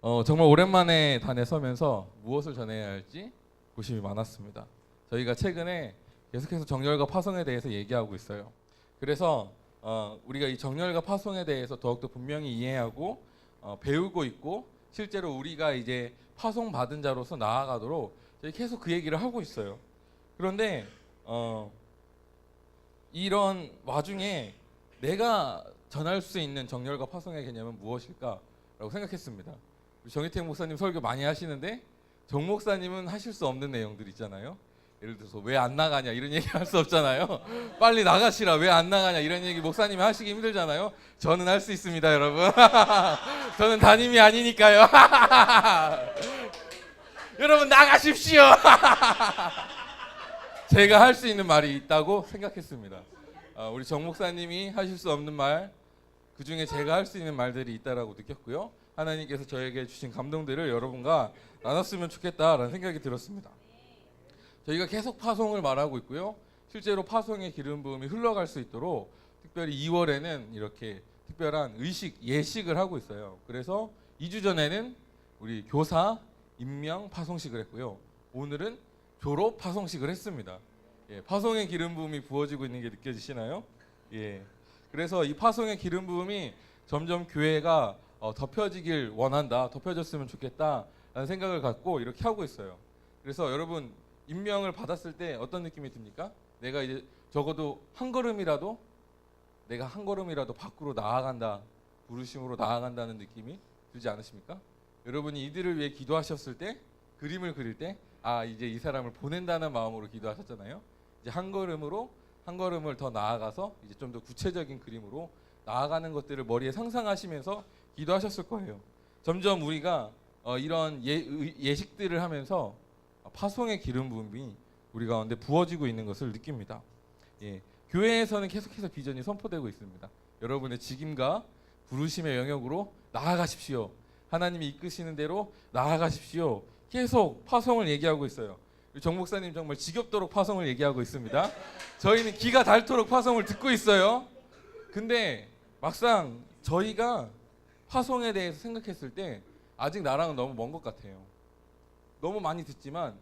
정말 오랜만에 단에 서면서 무엇을 전해야 할지 고심이 많았습니다. 저희가 최근에 계속해서 정렬과 파송에 대해서 얘기하고 있어요. 그래서 우리가 이 정렬과 파송에 대해서 더욱더 분명히 이해하고 배우고 있고, 실제로 우리가 이제 파송 받은 자로서 나아가도록 저희 계속 그 얘기를 하고 있어요. 그런데 이런 와중에 내가 전할 수 있는 정렬과 파송의 개념은 무엇일까라고 생각했습니다. 우리 정희택 목사님 설교 많이 하시는데 정 목사님은 하실 수 없는 내용들 있잖아요. 예를 들어서 왜 안 나가냐 이런 얘기 할 수 없잖아요. 빨리 나가시라, 왜 안 나가냐 이런 얘기 목사님이 하시기 힘들잖아요. 저는 할 수 있습니다, 여러분. 저는 담임이 아니니까요. 여러분 나가십시오. 제가 할 수 있는 말이 있다고 생각했습니다. 우리 정 목사님이 하실 수 없는 말, 그 중에 제가 할 수 있는 말들이 있다라고 느꼈고요. 하나님께서 저에게 주신 감동들을 여러분과 나눴으면 좋겠다라는 생각이 들었습니다. 저희가 계속 파송을 말하고 있고요. 실제로 파송의 기름 부음이 흘러갈 수 있도록 특별히 2월에는 이렇게 특별한 예식을 하고 있어요. 그래서 2주 전에는 우리 교사 임명 파송식을 했고요. 오늘은 졸업 파송식을 했습니다. 파송의 기름 부음이 부어지고 있는 게 느껴지시나요? 그래서 이 파송의 기름 부음이 점점 교회가 덮여지길 원한다, 덮여졌으면 좋겠다라는 생각을 갖고 이렇게 하고 있어요. 그래서 여러분 임명을 받았을 때 어떤 느낌이 듭니까? 내가 이제 적어도 한 걸음이라도 밖으로 나아간다, 부르심으로 나아간다는 느낌이 들지 않으십니까? 여러분이 이들을 위해 기도하셨을 때, 그림을 그릴 때, 이제 이 사람을 보낸다는 마음으로 기도하셨잖아요. 이제 한 걸음을 더 나아가서 이제 좀 더 구체적인 그림으로 나아가는 것들을 머리에 상상하시면서 기도하셨을 거예요. 점점 우리가 이런 예식들을 하면서 파송의 기름 부음이 우리 가운데 부어지고 있는 것을 느낍니다. 교회에서는 계속해서 비전이 선포되고 있습니다. 여러분의 직임과 부르심의 영역으로 나아가십시오. 하나님이 이끄시는 대로 나아가십시오. 계속 파송을 얘기하고 있어요. 정 목사님 정말 지겹도록 파송을 얘기하고 있습니다. 저희는 기가 닳도록 파송을 듣고 있어요. 근데 막상 저희가 파송에 대해서 생각했을 때 아직 나랑은 너무 먼 것 같아요. 너무 많이 듣지만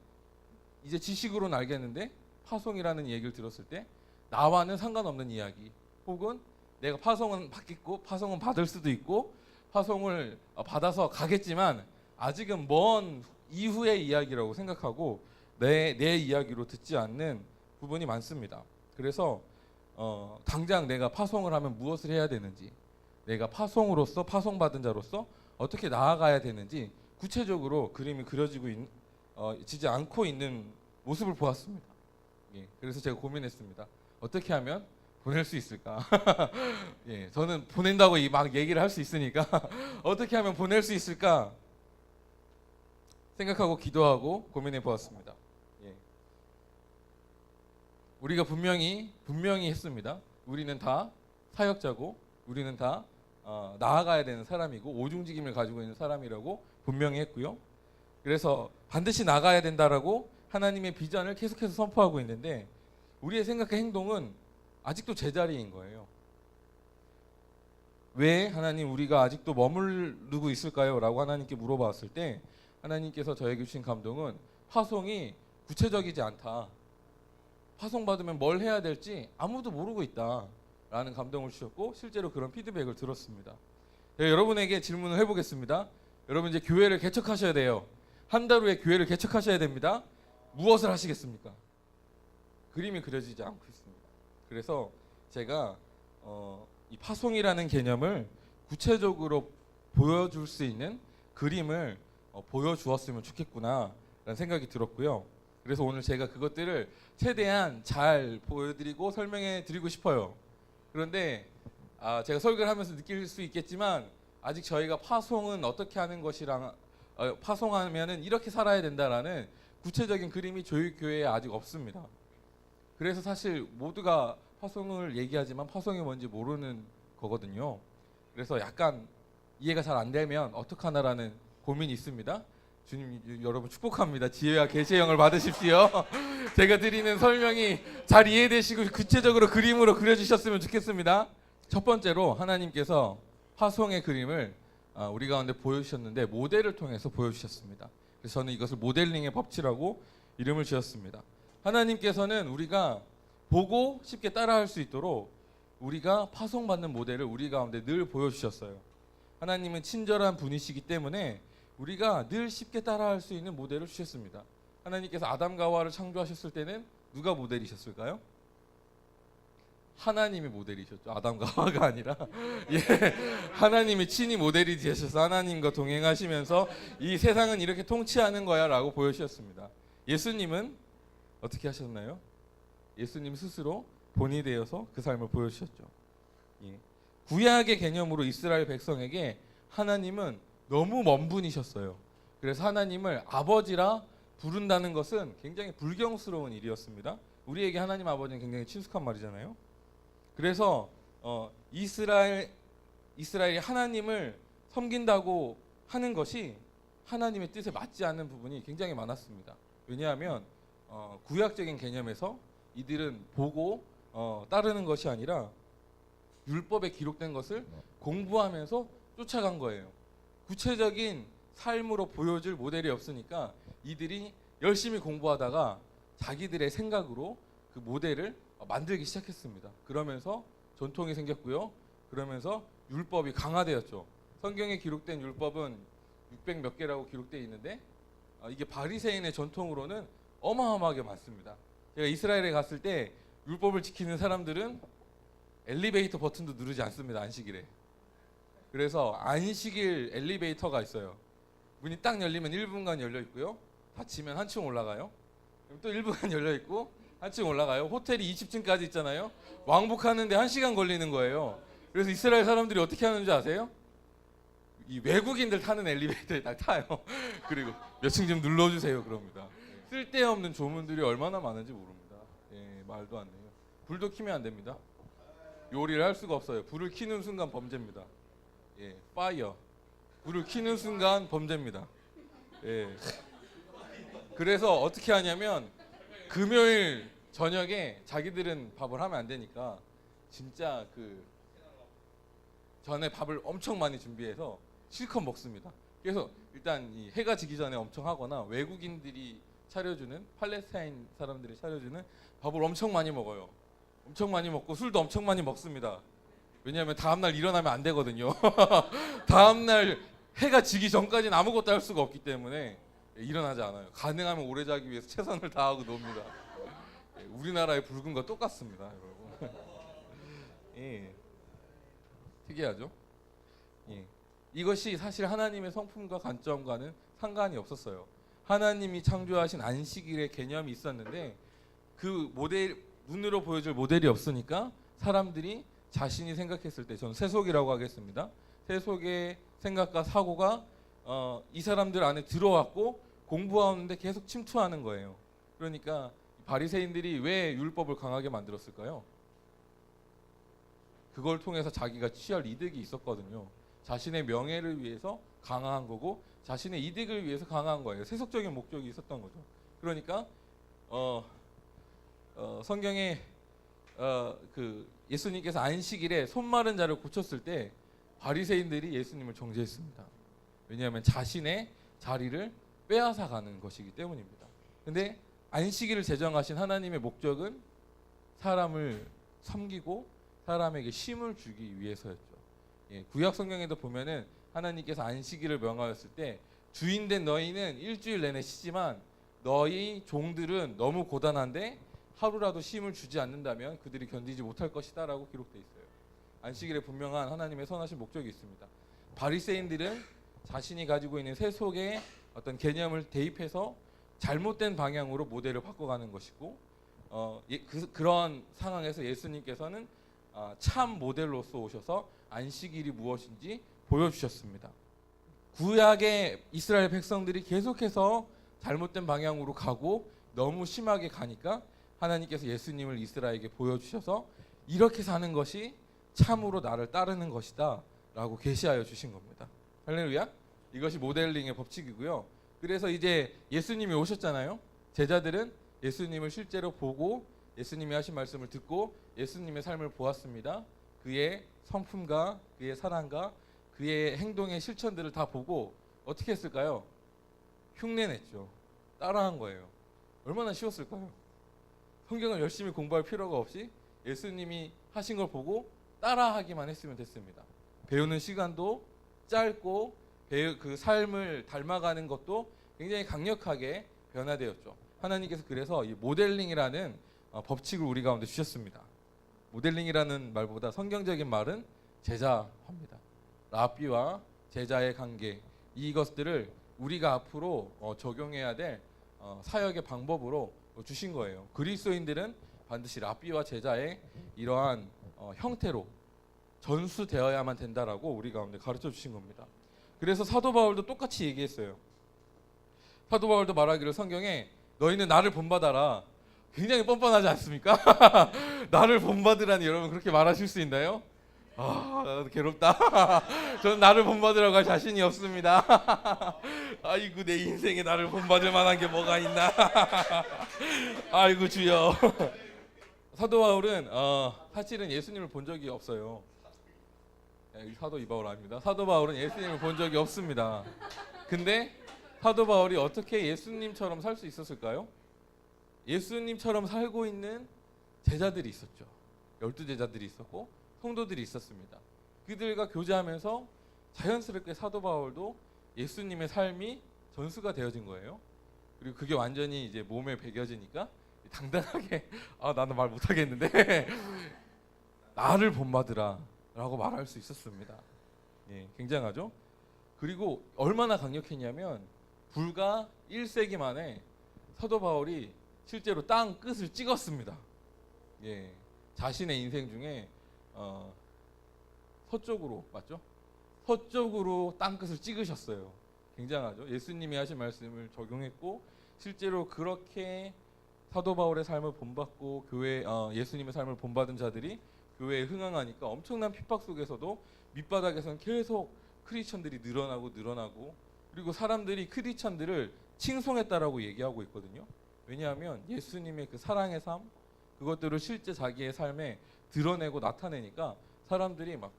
이제 지식으로는 알겠는데 파송이라는 얘기를 들었을 때 나와는 상관없는 이야기, 혹은 내가 파송은 받겠고 파송은 받을 수도 있고 파송을 받아서 가겠지만 아직은 먼 이후의 이야기라고 생각하고 내 이야기로 듣지 않는 부분이 많습니다. 그래서 당장 내가 파송을 하면 무엇을 해야 되는지, 내가 파송으로서 파송받은 자로서 어떻게 나아가야 되는지 구체적으로 그림이 지지 않고 있는 모습을 보았습니다. 그래서 제가 고민했습니다. 어떻게 하면 보낼 수 있을까? 저는 보낸다고 막 얘기를 할 수 있으니까 어떻게 하면 보낼 수 있을까 생각하고 기도하고 고민해 보았습니다. 우리가 분명히 했습니다. 우리는 다 사역자고 우리는 다 나아가야 되는 사람이고 오중직임을 가지고 있는 사람이라고 분명히 했고요. 그래서 반드시 나가야 된다라고 하나님의 비전을 계속해서 선포하고 있는데 우리의 생각과 행동은 아직도 제자리인 거예요. 왜 하나님 우리가 아직도 머무르고 있을까요? 라고 하나님께 물어봤을 때 하나님께서 저에게 주신 감동은 파송이 구체적이지 않다. 파송받으면 뭘 해야 될지 아무도 모르고 있다 라는 감동을 주셨고, 실제로 그런 피드백을 들었습니다. 여러분에게 질문을 해보겠습니다. 여러분 이제 교회를 개척하셔야 돼요. 한 달 후에 교회를 개척하셔야 됩니다. 무엇을 하시겠습니까? 그림이 그려지지 않고 있습니다. 그래서 제가 이 파송이라는 개념을 구체적으로 보여줄 수 있는 그림을 보여주었으면 좋겠구나 라는 생각이 들었고요. 그래서 오늘 제가 그것들을 최대한 잘 보여드리고 설명해 드리고 싶어요. 그런데 제가 설교를 하면서 느낄 수 있겠지만 아직 저희가 파송은 어떻게 하는 것이랑 파송하면은 이렇게 살아야 된다라는 구체적인 그림이 저희 교회에 아직 없습니다. 그래서 사실 모두가 파송을 얘기하지만 파송이 뭔지 모르는 거거든요. 그래서 약간 이해가 잘 안 되면 어떡하나라는 고민이 있습니다. 주님 여러분 축복합니다. 지혜와 계시의 영을 받으십시오. 제가 드리는 설명이 잘 이해되시고 구체적으로 그림으로 그려주셨으면 좋겠습니다. 첫 번째로 하나님께서 파송의 그림을 우리 가운데 보여주셨는데 모델을 통해서 보여주셨습니다. 그래서 저는 이것을 모델링의 법칙이라고 이름을 지었습니다. 하나님께서는 우리가 보고 쉽게 따라할 수 있도록 우리가 파송받는 모델을 우리 가운데 늘 보여주셨어요. 하나님은 친절한 분이시기 때문에 우리가 늘 쉽게 따라할 수 있는 모델을 주셨습니다. 하나님께서 아담과 하와를 창조하셨을 때는 누가 모델이셨을까요? 하나님이 모델이셨죠. 아담과 하와가 아니라 예, 하나님이 친히 모델이 되셔서 하나님과 동행하시면서 이 세상은 이렇게 통치하는 거야 라고 보여주셨습니다. 예수님은 어떻게 하셨나요? 예수님 스스로 본이 되어서 그 삶을 보여주셨죠. 예. 구약의 개념으로 이스라엘 백성에게 하나님은 너무 먼 분이셨어요. 그래서 하나님을 아버지라 부른다는 것은 굉장히 불경스러운 일이었습니다. 우리에게 하나님 아버지는 굉장히 친숙한 말이잖아요. 그래서 이스라엘이 하나님을 섬긴다고 하는 것이 하나님의 뜻에 맞지 않는 부분이 굉장히 많았습니다. 왜냐하면 구약적인 개념에서 이들은 보고 따르는 것이 아니라 율법에 기록된 것을 공부하면서 쫓아간 거예요. 구체적인 삶으로 보여줄 모델이 없으니까 이들이 열심히 공부하다가 자기들의 생각으로 그 모델을 만들기 시작했습니다. 그러면서 전통이 생겼고요. 그러면서 율법이 강화되었죠. 성경에 기록된 율법은 600 몇 개라고 기록되어 있는데 이게 바리새인의 전통으로는 어마어마하게 많습니다. 제가 이스라엘에 갔을 때 율법을 지키는 사람들은 엘리베이터 버튼도 누르지 않습니다. 안식일에. 그래서 안식일 엘리베이터가 있어요. 문이 딱 열리면 1분간 열려 있고요. 닫히면 한층 올라가요. 그럼 또 1분간 열려 있고 한층 올라가요. 호텔이 20층까지 있잖아요. 왕복하는데 1시간 걸리는 거예요. 그래서 이스라엘 사람들이 어떻게 하는지 아세요? 이 외국인들 타는 엘리베이터에 딱 타요. 그리고 몇 층 좀 눌러주세요 그럽니다. 쓸데없는 조문들이 얼마나 많은지 모릅니다. 예, 말도 안 돼요. 불도 켜면 안 됩니다. 요리를 할 수가 없어요. 불을 켜는 순간 범죄입니다. 예, 파이어. 불을 켜는 순간 범죄입니다. 예. 그래서 어떻게 하냐면 금요일 저녁에 자기들은 밥을 하면 안 되니까 진짜 그 전에 밥을 엄청 많이 준비해서 실컷 먹습니다. 그래서 일단 이 해가 지기 전에 엄청 하거나 외국인들이 차려주는 팔레스타인 사람들이 차려주는 밥을 엄청 많이 먹어요. 엄청 많이 먹고 술도 엄청 많이 먹습니다. 왜냐하면 다음날 일어나면 안 되거든요. 다음날 해가 지기 전까지는 아무것도 할 수가 없기 때문에 일어나지 않아요. 가능하면 오래 자기 위해서 최선을 다하고 놉니다. 우리나라의 붉은과 똑같습니다, 여러분. 예, 특이하죠? 예. 이것이 사실 하나님의 성품과 관점과는 상관이 없었어요. 하나님이 창조하신 안식일의 개념이 있었는데 그 모델 눈으로 보여줄 모델이 없으니까 사람들이 자신이 생각했을 때 저는 세속이라고 하겠습니다. 세속의 생각과 사고가 이 사람들 안에 들어왔고 공부하는데 계속 침투하는 거예요. 그러니까 바리새인들이 왜 율법을 강하게 만들었을까요? 그걸 통해서 자기가 취할 이득이 있었거든요. 자신의 명예를 위해서 강화한 거고 자신의 이득을 위해서 강화한 거예요. 세속적인 목적이 있었던 거죠. 그러니까 성경에 그 예수님께서 안식일에 손 마른 자를 고쳤을 때 바리새인들이 예수님을 정죄했습니다. 왜냐하면 자신의 자리를 빼앗아 가는 것이기 때문입니다. 근데 안식일을 제정하신 하나님의 목적은 사람을 섬기고 사람에게 쉼을 주기 위해서였죠. 예, 구약 성경에도 보면은 하나님께서 안식일을 명하였을 때 주인된 너희는 일주일 내내 쉬지만 너희 종들은 너무 고단한데 하루라도 쉼을 주지 않는다면 그들이 견디지 못할 것이다 라고 기록되어 있어요. 안식일에 분명한 하나님의 선하신 목적이 있습니다. 바리새인들은 자신이 가지고 있는 세속의 어떤 개념을 대입해서 잘못된 방향으로 모델을 바꿔가는 것이고 그런 상황에서 예수님께서는 참 모델로서 오셔서 안식일이 무엇인지 보여주셨습니다. 구약의 이스라엘 백성들이 계속해서 잘못된 방향으로 가고 너무 심하게 가니까 하나님께서 예수님을 이스라엘에게 보여주셔서 이렇게 사는 것이 참으로 나를 따르는 것이다 라고 계시하여 주신 겁니다. 할렐루야. 이것이 모델링의 법칙이고요. 그래서 이제 예수님이 오셨잖아요. 제자들은 예수님을 실제로 보고 예수님이 하신 말씀을 듣고 예수님의 삶을 보았습니다. 그의 성품과 그의 사랑과 그의 행동의 실천들을 다 보고 어떻게 했을까요? 흉내냈죠. 따라한 거예요. 얼마나 쉬웠을까요? 성경을 열심히 공부할 필요가 없이 예수님이 하신 걸 보고 따라하기만 했으면 됐습니다. 배우는 시간도 짧고 그 삶을 닮아가는 것도 굉장히 강력하게 변화되었죠. 하나님께서 그래서 이 모델링이라는 법칙을 우리 가운데 주셨습니다. 모델링이라는 말보다 성경적인 말은 제자화입니다. 랍비와 제자의 관계, 이것들을 우리가 앞으로 적용해야 될 사역의 방법으로 주신 거예요. 그리스도인들은 반드시 랍비와 제자의 이러한 형태로 전수되어야만 된다라고 우리 가운데 가르쳐 주신 겁니다. 그래서 사도 바울도 똑같이 얘기했어요. 사도 바울도 말하기를 성경에 너희는 나를 본받아라. 굉장히 뻔뻔하지 않습니까? 나를 본받으라니 여러분 그렇게 말하실 수 있나요? 괴롭다. 저는 나를 본받으라고 할 자신이 없습니다. 아이고 내 인생에 나를 본받을 만한 게 뭐가 있나. 아이고 주여. 사도 바울은 사실은 예수님을 본 적이 없어요. 사도 이바울 아닙니다. 사도 바울은 예수님을 본 적이 없습니다. 근데 사도 바울이 어떻게 예수님처럼 살 수 있었을까요? 예수님처럼 살고 있는 제자들이 있었죠. 12제자들이 있었고 성도들이 있었습니다. 그들과 교제하면서 자연스럽게 사도 바울도 예수님의 삶이 전수가 되어진 거예요. 그리고 그게 완전히 이제 몸에 배겨지니까 당당하게 나는 말 못하겠는데 나를 본받으라 라고 말할 수 있었습니다. 예, 굉장하죠? 그리고 얼마나 강력했냐면 불과 1세기 만에 사도 바울이 실제로 땅 끝을 찍었습니다. 예, 자신의 인생 중에 서쪽으로 맞죠? 서쪽으로 땅 끝을 찍으셨어요. 굉장하죠? 예수님이 하신 말씀을 적용했고 실제로 그렇게 사도 바울의 삶을 본받고 예수님의 삶을 본받은 자들이 교회에 흥황하니까 엄청난 핍박 속에서도 밑바닥에서는 계속 크리스천들이 늘어나고 그리고 사람들이 크리스천들을 칭송했다라고 얘기하고 있거든요. 왜냐하면 예수님의 그 사랑의 삶 그것들을 실제 자기의 삶에 드러내고 나타내니까 사람들이 막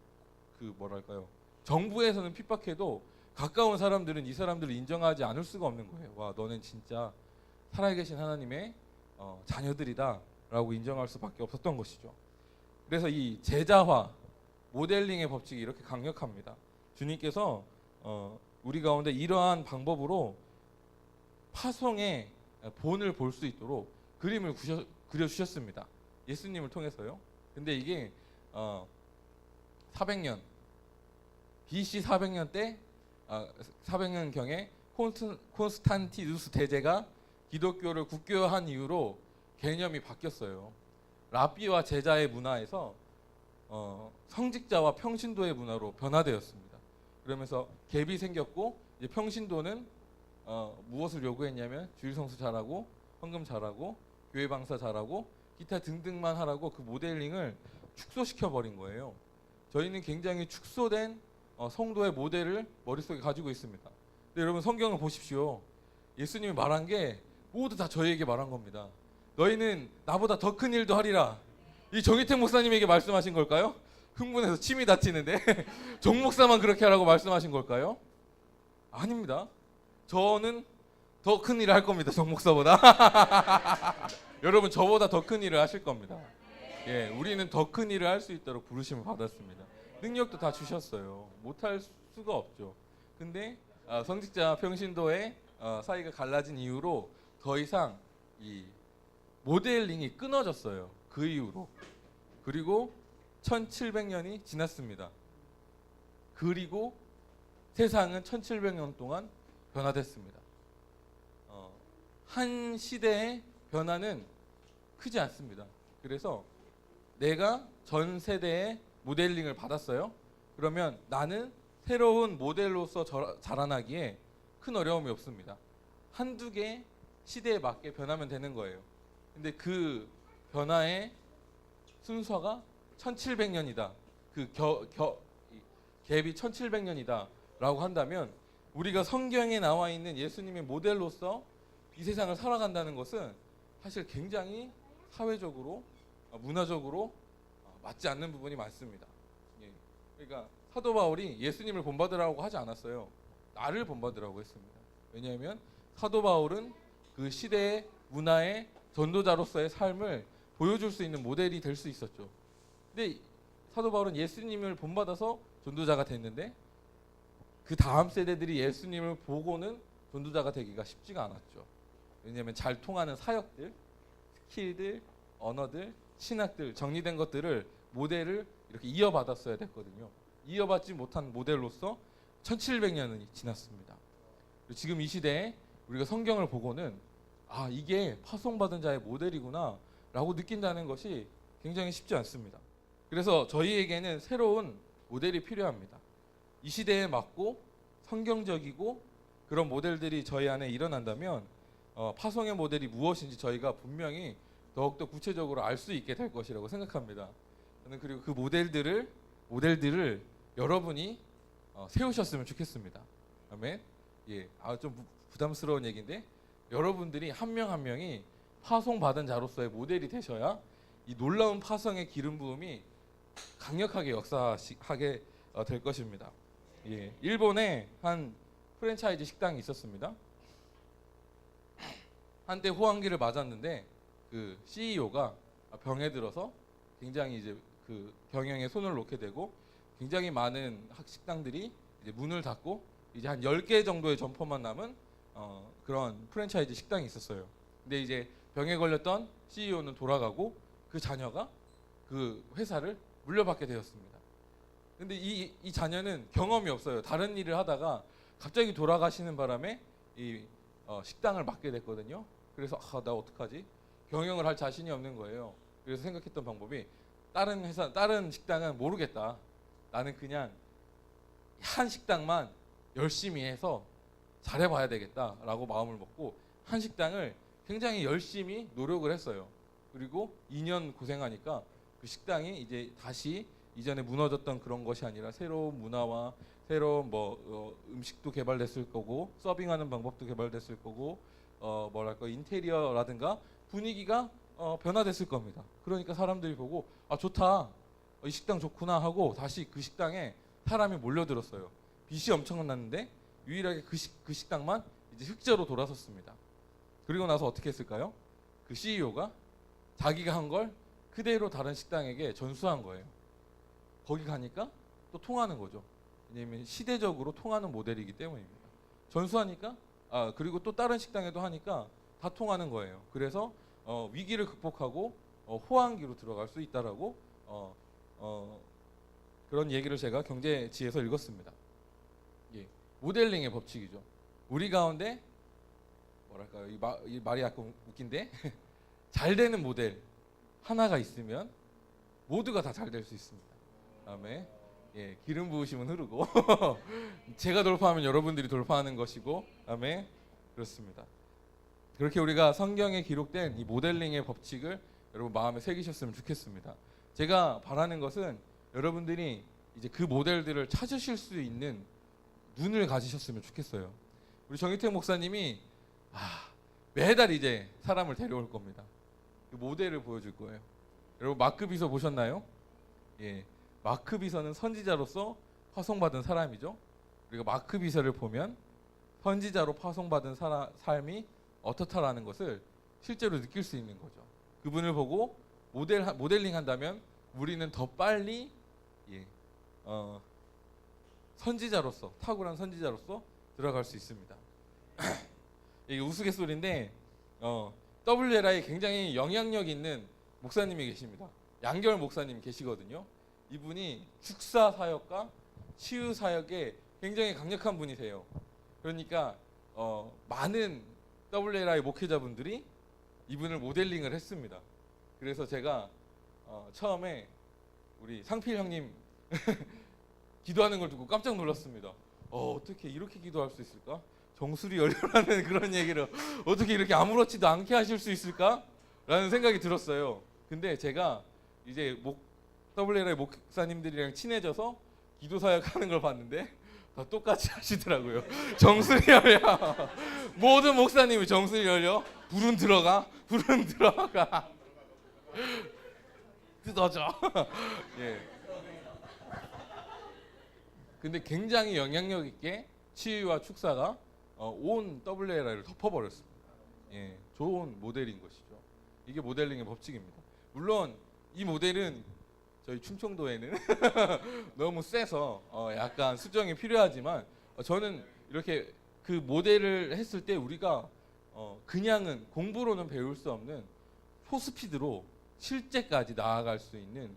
정부에서는 핍박해도 가까운 사람들은 이 사람들을 인정하지 않을 수가 없는 거예요. 와, 너는 진짜 살아계신 하나님의 자녀들이다 라고 인정할 수밖에 없었던 것이죠. 그래서 이 제자화, 모델링의 법칙이 이렇게 강력합니다. 주님께서 우리 가운데 이러한 방법으로 파송의 본을 볼 수 있도록 그림을 그려주셨습니다. 예수님을 통해서요. 근데 이게 400년 BC 400년 때 400년경에 콘스탄티누스 대제가 기독교를 국교화한 이후로 개념이 바뀌었어요. 랍비와 제자의 문화에서 성직자와 평신도의 문화로 변화되었습니다. 그러면서 갭이 생겼고 이제 평신도는 무엇을 요구했냐면 주일 성수 잘하고 헌금 잘하고 교회 방사 잘하고 기타 등등만 하라고 그 모델링을 축소시켜 버린 거예요. 저희는 굉장히 축소된 성도의 모델을 머릿속에 가지고 있습니다. 근데 여러분 성경을 보십시오. 예수님이 말한 게 모두 다 저희에게 말한 겁니다. 너희는 나보다 더 큰 일도 하리라. 이 정희택 목사님에게 말씀하신 걸까요? 흥분해서 침이 다치는데 정 목사만 그렇게 하라고 말씀하신 걸까요? 아닙니다. 저는 더 큰 일을 할 겁니다. 정 목사보다. 여러분 저보다 더 큰 일을 하실 겁니다. 예, 우리는 더 큰 일을 할 수 있도록 부르심을 받았습니다. 능력도 다 주셨어요. 못할 수가 없죠. 근데 성직자 평신도의 사이가 갈라진 이후로 더 이상 이 모델링이 끊어졌어요. 그 이후로. 그리고 1700년이 지났습니다. 그리고 세상은 1700년 동안 변화됐습니다. 한 시대의 변화는 크지 않습니다. 그래서 내가 전 세대의 모델링을 받았어요. 그러면 나는 새로운 모델로서 자라나기에 큰 어려움이 없습니다. 한두 개 시대에 맞게 변하면 되는 거예요. 근데 그 변화의 순서가 1700년이다. 그 갭이 1700년이다 라고 한다면 우리가 성경에 나와 있는 예수님의 모델로서 이 세상을 살아간다는 것은 사실 굉장히 사회적으로 문화적으로 맞지 않는 부분이 많습니다. 예. 그러니까 사도 바울이 예수님을 본받으라고 하지 않았어요. 나를 본받으라고 했습니다. 왜냐하면 사도 바울은 그 시대의 문화의 전도자로서의 삶을 보여줄 수 있는 모델이 될 수 있었죠. 근데 사도 바울은 예수님을 본받아서 전도자가 됐는데 그 다음 세대들이 예수님을 보고는 전도자가 되기가 쉽지가 않았죠. 왜냐하면 잘 통하는 사역들, 스킬들, 언어들, 신학들, 정리된 것들을 모델을 이렇게 이어받았어야 됐거든요. 이어받지 못한 모델로서 1700년이 지났습니다. 지금 이 시대에 우리가 성경을 보고는 아, 이게 파송받은 자의 모델이구나 라고 느낀다는 것이 굉장히 쉽지 않습니다. 그래서 저희에게는 새로운 모델이 필요합니다. 이 시대에 맞고 성경적이고 그런 모델들이 저희 안에 일어난다면 파송의 모델이 무엇인지 저희가 분명히 더욱더 구체적으로 알 수 있게 될 것이라고 생각합니다. 저는 그리고 그 모델들을 여러분이 세우셨으면 좋겠습니다. 아멘. 예, 좀 부담스러운 얘기인데 여러분들이 한 명 한 명이 파송 받은 자로서의 모델이 되셔야 이 놀라운 파송의 기름 부음이 강력하게 역사하게 될 것입니다. 예, 일본에 한 프랜차이즈 식당이 있었습니다. 한때 호황기를 맞았는데 그 CEO가 병에 들어서 굉장히 이제 그 경영에 손을 놓게 되고 굉장히 많은 식당들이 이제 문을 닫고 이제 한 10개 정도의 점포만 남은 그런 프랜차이즈 식당이 있었어요. 근데 이제 병에 걸렸던 CEO는 돌아가고 그 자녀가 그 회사를 물려받게 되었습니다. 근데 이 자녀는 경험이 없어요. 다른 일을 하다가 갑자기 돌아가시는 바람에 이 식당을 맡게 됐거든요. 그래서 나 어떡하지? 경영을 할 자신이 없는 거예요. 그래서 생각했던 방법이 다른 식당은 모르겠다. 나는 그냥 한 식당만 열심히 해서 잘해봐야 되겠다라고 마음을 먹고 한 식당을 굉장히 열심히 노력을 했어요. 그리고 2년 고생하니까 그 식당이 이제 다시 이전에 무너졌던 그런 것이 아니라 새로운 문화와 새로운 음식도 개발됐을 거고 서빙하는 방법도 개발됐을 거고 뭐랄까 인테리어라든가 분위기가 변화됐을 겁니다. 그러니까 사람들이 보고 좋다, 이 식당 좋구나 하고 다시 그 식당에 사람이 몰려들었어요. 빚이 엄청났는데 유일하게 그 식당만 이제 흑자로 돌아섰습니다. 그리고 나서 어떻게 했을까요? 그 CEO가 자기가 한 걸 그대로 다른 식당에게 전수한 거예요. 거기 가니까 또 통하는 거죠. 왜냐하면 시대적으로 통하는 모델이기 때문입니다. 전수하니까 그리고 또 다른 식당에도 하니까 다 통하는 거예요. 그래서 위기를 극복하고 호황기로 들어갈 수 있다라고 그런 얘기를 제가 경제지에서 읽었습니다. 예, 모델링의 법칙이죠. 우리 가운데 뭐랄까요, 이 말이 약간 웃긴데 잘 되는 모델 하나가 있으면 모두가 다 잘 될 수 있습니다. 아멘. 예, 기름 부으시면 흐르고 제가 돌파하면 여러분들이 돌파하는 것이고, 아멘. 그렇습니다. 그렇게 우리가 성경에 기록된 이 모델링의 법칙을 여러분 마음에 새기셨으면 좋겠습니다. 제가 바라는 것은 여러분들이 이제 그 모델들을 찾으실 수 있는 눈을 가지셨으면 좋겠어요. 우리 정희택 목사님이 매달 이제 사람을 데려올 겁니다. 그 모델을 보여줄 거예요. 여러분 마크 비서 보셨나요? 예, 마크 비서는 선지자로서 파송받은 사람이죠. 우리가 마크 비서를 보면 선지자로 파송받은 삶이 어떻다라는 것을 실제로 느낄 수 있는 거죠. 그분을 보고 모델링 한다면 우리는 더 빨리 선지자로서, 탁월한 선지자로서 들어갈 수 있습니다. 이게 우스갯소리인데 WLI에 굉장히 영향력 있는 목사님이 계십니다. 양결 목사님 계시거든요. 이분이 축사 사역과 치유 사역에 굉장히 강력한 분이세요. 그러니까 많은 WLI 목회자분들이 이분을 모델링을 했습니다. 그래서 제가 처음에 우리 상필 형님 기도하는 걸 듣고 깜짝 놀랐습니다. 어떻게 이렇게 기도할 수 있을까? 정수리 열려라는 그런 얘기를 어떻게 이렇게 아무렇지도 않게 하실 수 있을까? 라는 생각이 들었어요. 근데 제가 이제 WLI 목사님들이랑 친해져서 기도 사역하는 걸 봤는데 다 똑같이 하시더라고요. 정수리 열려. 모든 목사님이 정수리 열려. 불은 들어가. 뜯어져. 예. 근데 굉장히 영향력 있게 치유와 축사가 온 WLI를 덮어버렸습니다. 예, 좋은 모델인 것이죠. 이게 모델링의 법칙입니다. 물론 이 모델은 저희 충청도에는 너무 세서 약간 수정이 필요하지만 저는 이렇게 그 모델을 했을 때 우리가 그냥은 공부로는 배울 수 없는 초스피드로 실제까지 나아갈 수 있는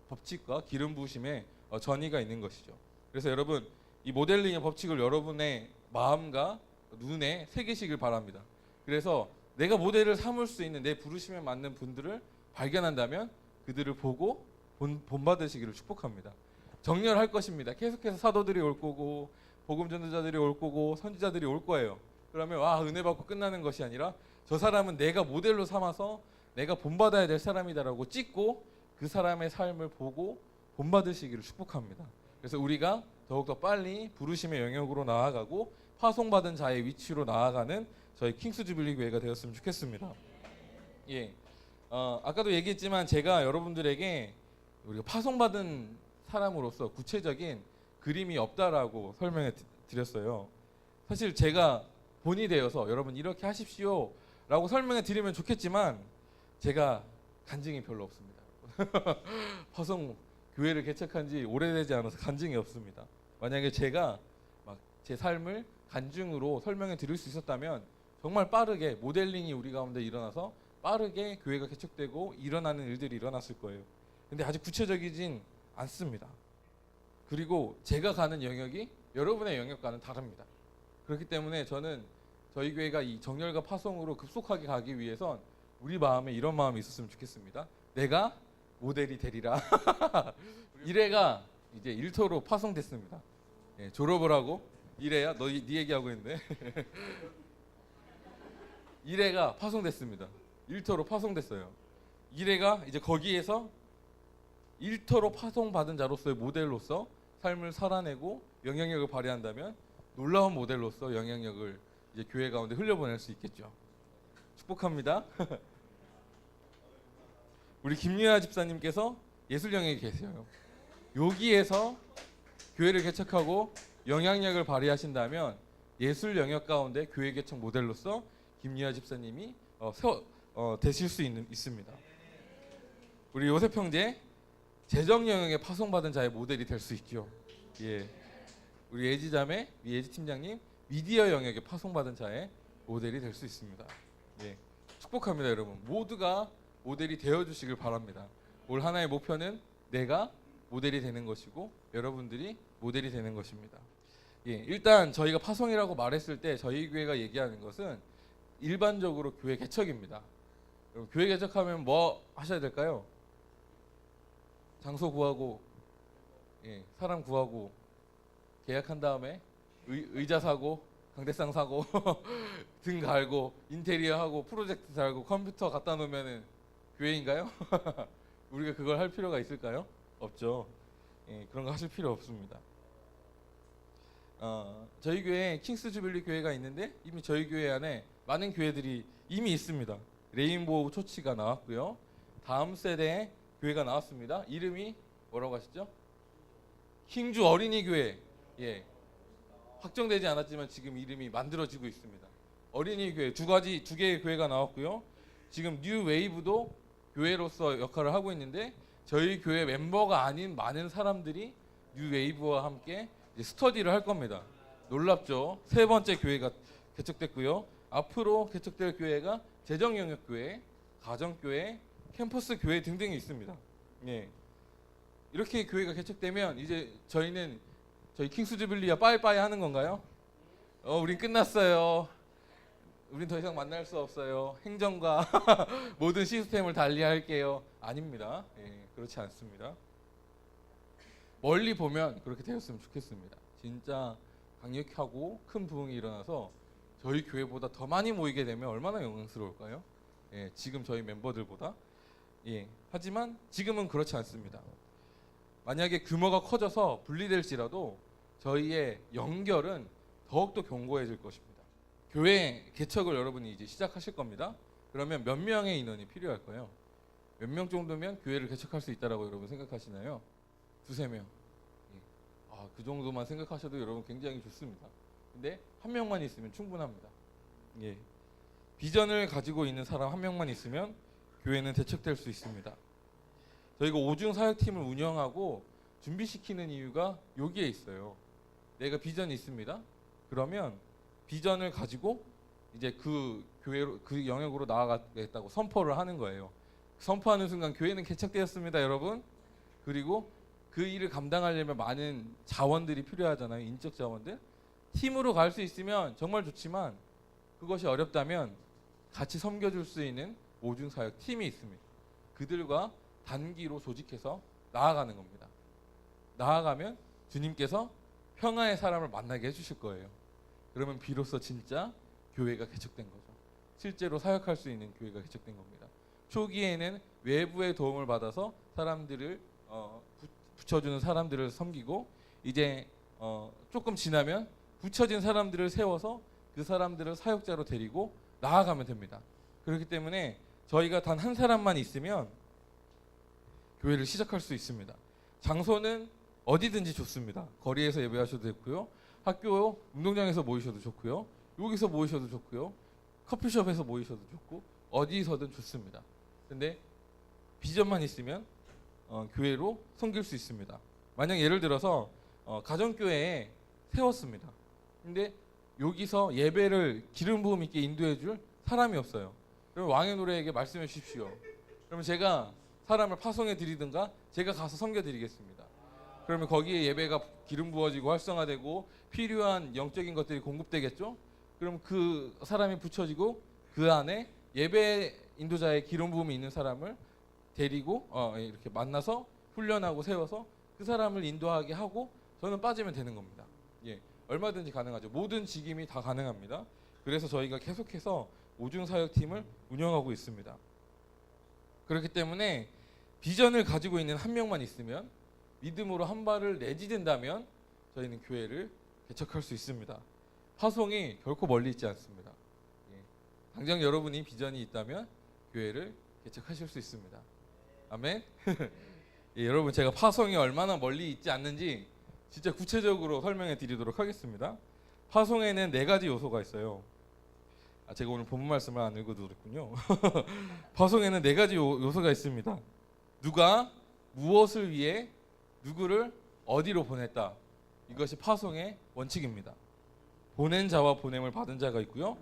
법칙과 기름 부으심의 전이가 있는 것이죠. 그래서 여러분 이 모델링의 법칙을 여러분의 마음과 눈에 새기시길 바랍니다. 그래서 내가 모델을 삼을 수 있는 내 부르심에 맞는 분들을 발견한다면 그들을 보고 본받으시기를 축복합니다. 정렬할 것입니다. 계속해서 사도들이 올 거고 복음 전도자들이 올 거고 선지자들이 올 거예요. 그러면 은혜 받고 끝나는 것이 아니라 저 사람은 내가 모델로 삼아서 내가 본받아야 될 사람이다라고 찍고 그 사람의 삶을 보고 본받으시기를 축복합니다. 그래서 우리가 더욱더 빨리 부르심의 영역으로 나아가고 파송받은 자의 위치로 나아가는 저희 킹스 주빌리 교회가 되었으면 좋겠습니다. 예, 아까도 얘기했지만 제가 여러분들에게 우리가 파송받은 사람으로서 구체적인 그림이 없다라고 설명해 드렸어요. 사실 제가 본이 되어서 여러분 이렇게 하십시오 라고 설명해 드리면 좋겠지만 제가 간증이 별로 없습니다. 파송 교회를 개척한 지 오래되지 않아서 간증이 없습니다. 만약에 제가 막 제 삶을 간증으로 설명해 드릴 수 있었다면 정말 빠르게 모델링이 우리 가운데 일어나서 빠르게 교회가 개척되고 일어나는 일들이 일어났을 거예요. 근데 아직 구체적이진 않습니다. 그리고 제가 가는 영역이 여러분의 영역과는 다릅니다. 그렇기 때문에 저는 저희 교회가 이 정열과 파송으로 급속하게 가기 위해선 우리 마음에 이런 마음이 있었으면 좋겠습니다. 내가 모델이 되리라. 이래가 이제 일터로 파송됐습니다. 예, 졸업을 하고 이래야 네 얘기하고 있는데 이래가 파송됐습니다. 일터로 파송됐어요. 이래가 이제 거기에서 일터로 파송받은 자로서의 모델로서 삶을 살아내고 영향력을 발휘한다면 놀라운 모델로서 영향력을 이제 교회 가운데 흘려보낼 수 있겠죠. 축복합니다. 우리 김유아 집사님께서 예술 영역에 계세요. 여기에서 교회를 개척하고 영향력을 발휘하신다면 예술 영역 가운데 교회 개척 모델로서 김유아 집사님이 되실 수 있습니다. 우리 요셉 형제 재정 영역에 파송받은 자의 모델이 될 수 있죠. 예, 우리 예지자매, 예지 팀장님 미디어 영역에 파송받은 자의 모델이 될 수 있습니다. 예, 축복합니다, 여러분. 모두가 모델이 되어주시길 바랍니다. 올 하나의 목표는 내가 모델이 되는 것이고 여러분들이 모델이 되는 것입니다. 예, 일단 저희가 파송이라고 말했을 때 저희 교회가 얘기하는 것은 일반적으로 교회 개척입니다. 여러분, 교회 개척하면 뭐 하셔야 될까요? 장소 구하고, 예, 사람 구하고, 계약한 다음에 의자 사고, 강대상 사고, 등 갈고, 인테리어 하고, 프로젝트 달고, 컴퓨터 갖다 놓으면은 교회인가요? 우리가 그걸 할 필요가 있을까요? 없죠. 예, 그런 거 하실 필요 없습니다. 저희 교회에 킹스 주빌리 교회가 있는데 이미 저희 교회 안에 많은 교회들이 이미 있습니다. 레인보우 초치가 나왔고요. 다음 세대의 교회가 나왔습니다. 이름이 뭐라고 하시죠? 킹주 어린이 교회. 예, 확정되지 않았지만 지금 이름이 만들어지고 있습니다. 어린이 교회 두 개의 교회가 나왔고요. 지금 뉴 웨이브도 교회로서 역할을 하고 있는데 저희 교회 멤버가 아닌 많은 사람들이 뉴 웨이브와 함께 이제 스터디를 할 겁니다. 놀랍죠? 세 번째 교회가 개척됐고요. 앞으로 개척될 교회가 재정 영역 교회, 가정 교회, 캠퍼스 교회 등등이 있습니다. 예. 이렇게 교회가 개척되면 이제 저희 킹스 주빌리와 빠이빠이 하는 건가요? 우린 끝났어요. 우린 더 이상 만날 수 없어요. 행정과 모든 시스템을 달리할게요. 아닙니다. 예, 그렇지 않습니다. 멀리 보면 그렇게 되었으면 좋겠습니다. 진짜 강력하고 큰 부흥이 일어나서 저희 교회보다 더 많이 모이게 되면 얼마나 영광스러울까요? 예, 지금 저희 멤버들보다. 예, 하지만 지금은 그렇지 않습니다. 만약에 규모가 커져서 분리될지라도 저희의 연결은 더욱더 견고해질 것입니다. 교회 개척을 여러분이 이제 시작하실 겁니다. 그러면 몇 명의 인원이 필요할까요? 몇 명 정도면 교회를 개척할 수 있다라고 여러분 생각하시나요? 두세 명. 예. 그 정도만 생각하셔도 여러분 굉장히 좋습니다. 근데 한 명만 있으면 충분합니다. 예. 비전을 가지고 있는 사람 한 명만 있으면 교회는 대척될 수 있습니다. 저희가 오중 사역팀을 운영하고 준비시키는 이유가 여기에 있어요. 내가 비전이 있습니다. 그러면 비전을 가지고 이제 그 교회로, 그 영역으로 나아가겠다고 선포를 하는 거예요. 선포하는 순간 교회는 개척되었습니다, 여러분. 그리고 그 일을 감당하려면 많은 자원들이 필요하잖아요. 인적 자원들. 팀으로 갈 수 있으면 정말 좋지만 그것이 어렵다면 같이 섬겨줄 수 있는 오중 사역 팀이 있습니다. 그들과 단기로 조직해서 나아가는 겁니다. 나아가면 주님께서 평화의 사람을 만나게 해주실 거예요. 그러면 비로소 진짜 교회가 개척된 거죠. 실제로 사역할 수 있는 교회가 개척된 겁니다. 초기에는 외부의 도움을 받아서 사람들을 붙여주는 사람들을 섬기고 이제 조금 지나면 붙여진 사람들을 세워서 그 사람들을 사역자로 데리고 나아가면 됩니다. 그렇기 때문에 저희가 단 한 사람만 있으면 교회를 시작할 수 있습니다. 장소는 어디든지 좋습니다. 거리에서 예배하셔도 되고요. 학교 운동장에서 모이셔도 좋고요. 여기서 모이셔도 좋고요. 커피숍에서 모이셔도 좋고 어디서든 좋습니다. 근데 비전만 있으면 교회로 섬길 수 있습니다. 만약 예를 들어서 가정교회에 세웠습니다. 근데 여기서 예배를 기름 부음 있게 인도해 줄 사람이 없어요. 그럼 왕의 노래에게 말씀해 주십시오. 그러면 제가 사람을 파송해 드리든가 제가 가서 섬겨 드리겠습니다. 그러면 거기에 예배가 기름 부어지고 활성화되고 필요한 영적인 것들이 공급되겠죠. 그럼 그 사람이 붙여지고 그 안에 예배 인도자의 기름 부음이 있는 사람을 데리고 이렇게 만나서 훈련하고 세워서 그 사람을 인도하게 하고 저는 빠지면 되는 겁니다. 예, 얼마든지 가능하죠. 모든 직임이 다 가능합니다. 그래서 저희가 계속해서 오중사역팀을 운영하고 있습니다. 그렇기 때문에 비전을 가지고 있는 한 명만 있으면 믿음으로 한 발을 내디딘다면 저희는 교회를 개척할 수 있습니다. 파송이 결코 멀리 있지 않습니다. 예. 당장 여러분이 비전이 있다면 교회를 개척하실 수 있습니다. 아멘. 예, 여러분 제가 파송이 얼마나 멀리 있지 않는지 진짜 구체적으로 설명해 드리도록 하겠습니다. 파송에는 4가지 요소가 있어요. 제가 오늘 본문 말씀을 안 읽어도 그랬군요. 파송에는 4가지 요소가 있습니다. 누가 무엇을 위해 누구를 어디로 보냈다. 이것이 파송의 원칙입니다. 보낸 자와 보냄을 받은 자가 있고요.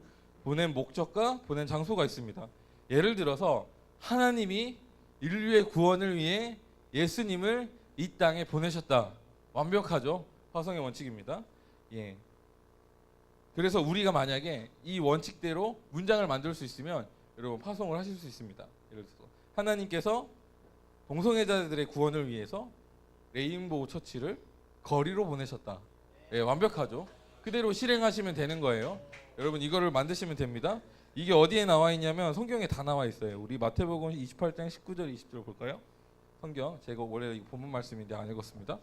보낸 목적과 보낸 장소가 있습니다. 예를 들어서 하나님이 인류의 구원을 위해 예수님을 이 땅에 보내셨다. 완벽하죠. 파송의 원칙입니다. 예. 그래서 우리가 만약에 이 원칙대로 문장을 만들 수 있으면 여러분 파송을 하실 수 있습니다. 예를 들어서 하나님께서 동성애자들의 구원을 위해서 레인보우 처치를 거리로 보내셨다. 예, 완벽하죠. 그대로 실행하시면 되는 거예요. 여러분 이거를 만드시면 됩니다. 이게 어디에 나와 있냐면 성경에 다 나와 있어요. 우리 마태복음 28장 19절 20절 볼까요? 성경 제가 원래 이거 본문 말씀인데 안 읽었습니다.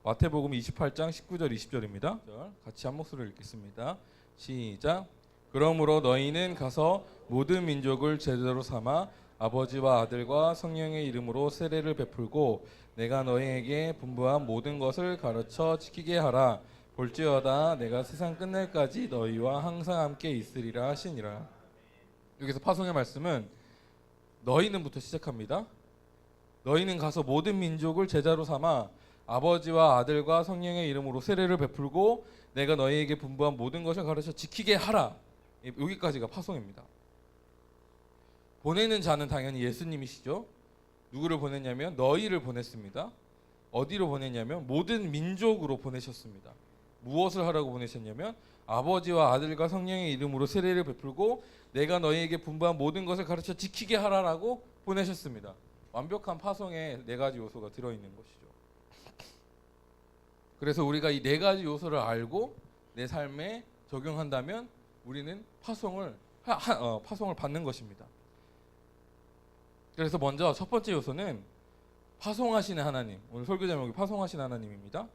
마태복음 28장 19절 20절입니다. 같이 한 목소리로 읽겠습니다. 시작. 그러므로 너희는 가서 모든 민족을 제자로 삼아 아버지와 아들과 성령의 이름으로 세례를 베풀고 내가 너희에게 분부한 모든 것을 가르쳐 지키게 하라. 볼지어다 내가 세상 끝날까지 너희와 항상 함께 있으리라 하시니라. 여기서 파송의 말씀은 너희는부터 시작합니다. 너희는 가서 모든 민족을 제자로 삼아 아버지와 아들과 성령의 이름으로 세례를 베풀고 내가 너희에게 분부한 모든 것을 가르쳐 지키게 하라. 여기까지가 파송입니다. 보내는 자는 당연히 예수님이시죠. 누구를 보냈냐면 너희를 보냈습니다. 어디로 보냈냐면 모든 민족으로 보내셨습니다. 무엇을 하라고 보내셨냐면 아버지와 아들과 성령의 이름으로 세례를 베풀고 내가 너희에게 분부한 모든 것을 가르쳐 지키게 하라라고 보내셨습니다. 완벽한 파송에 4가지 요소가 들어있는 것이죠. 그래서 우리가 이 4가지 요소를 알고 내 삶에 적용한다면 우리는 파송을 받는 것입니다. 그래서 먼저 첫 번째 요소는 파송하시는 하나님. 오늘 설교 제목이 파송하시는 하나님입니다.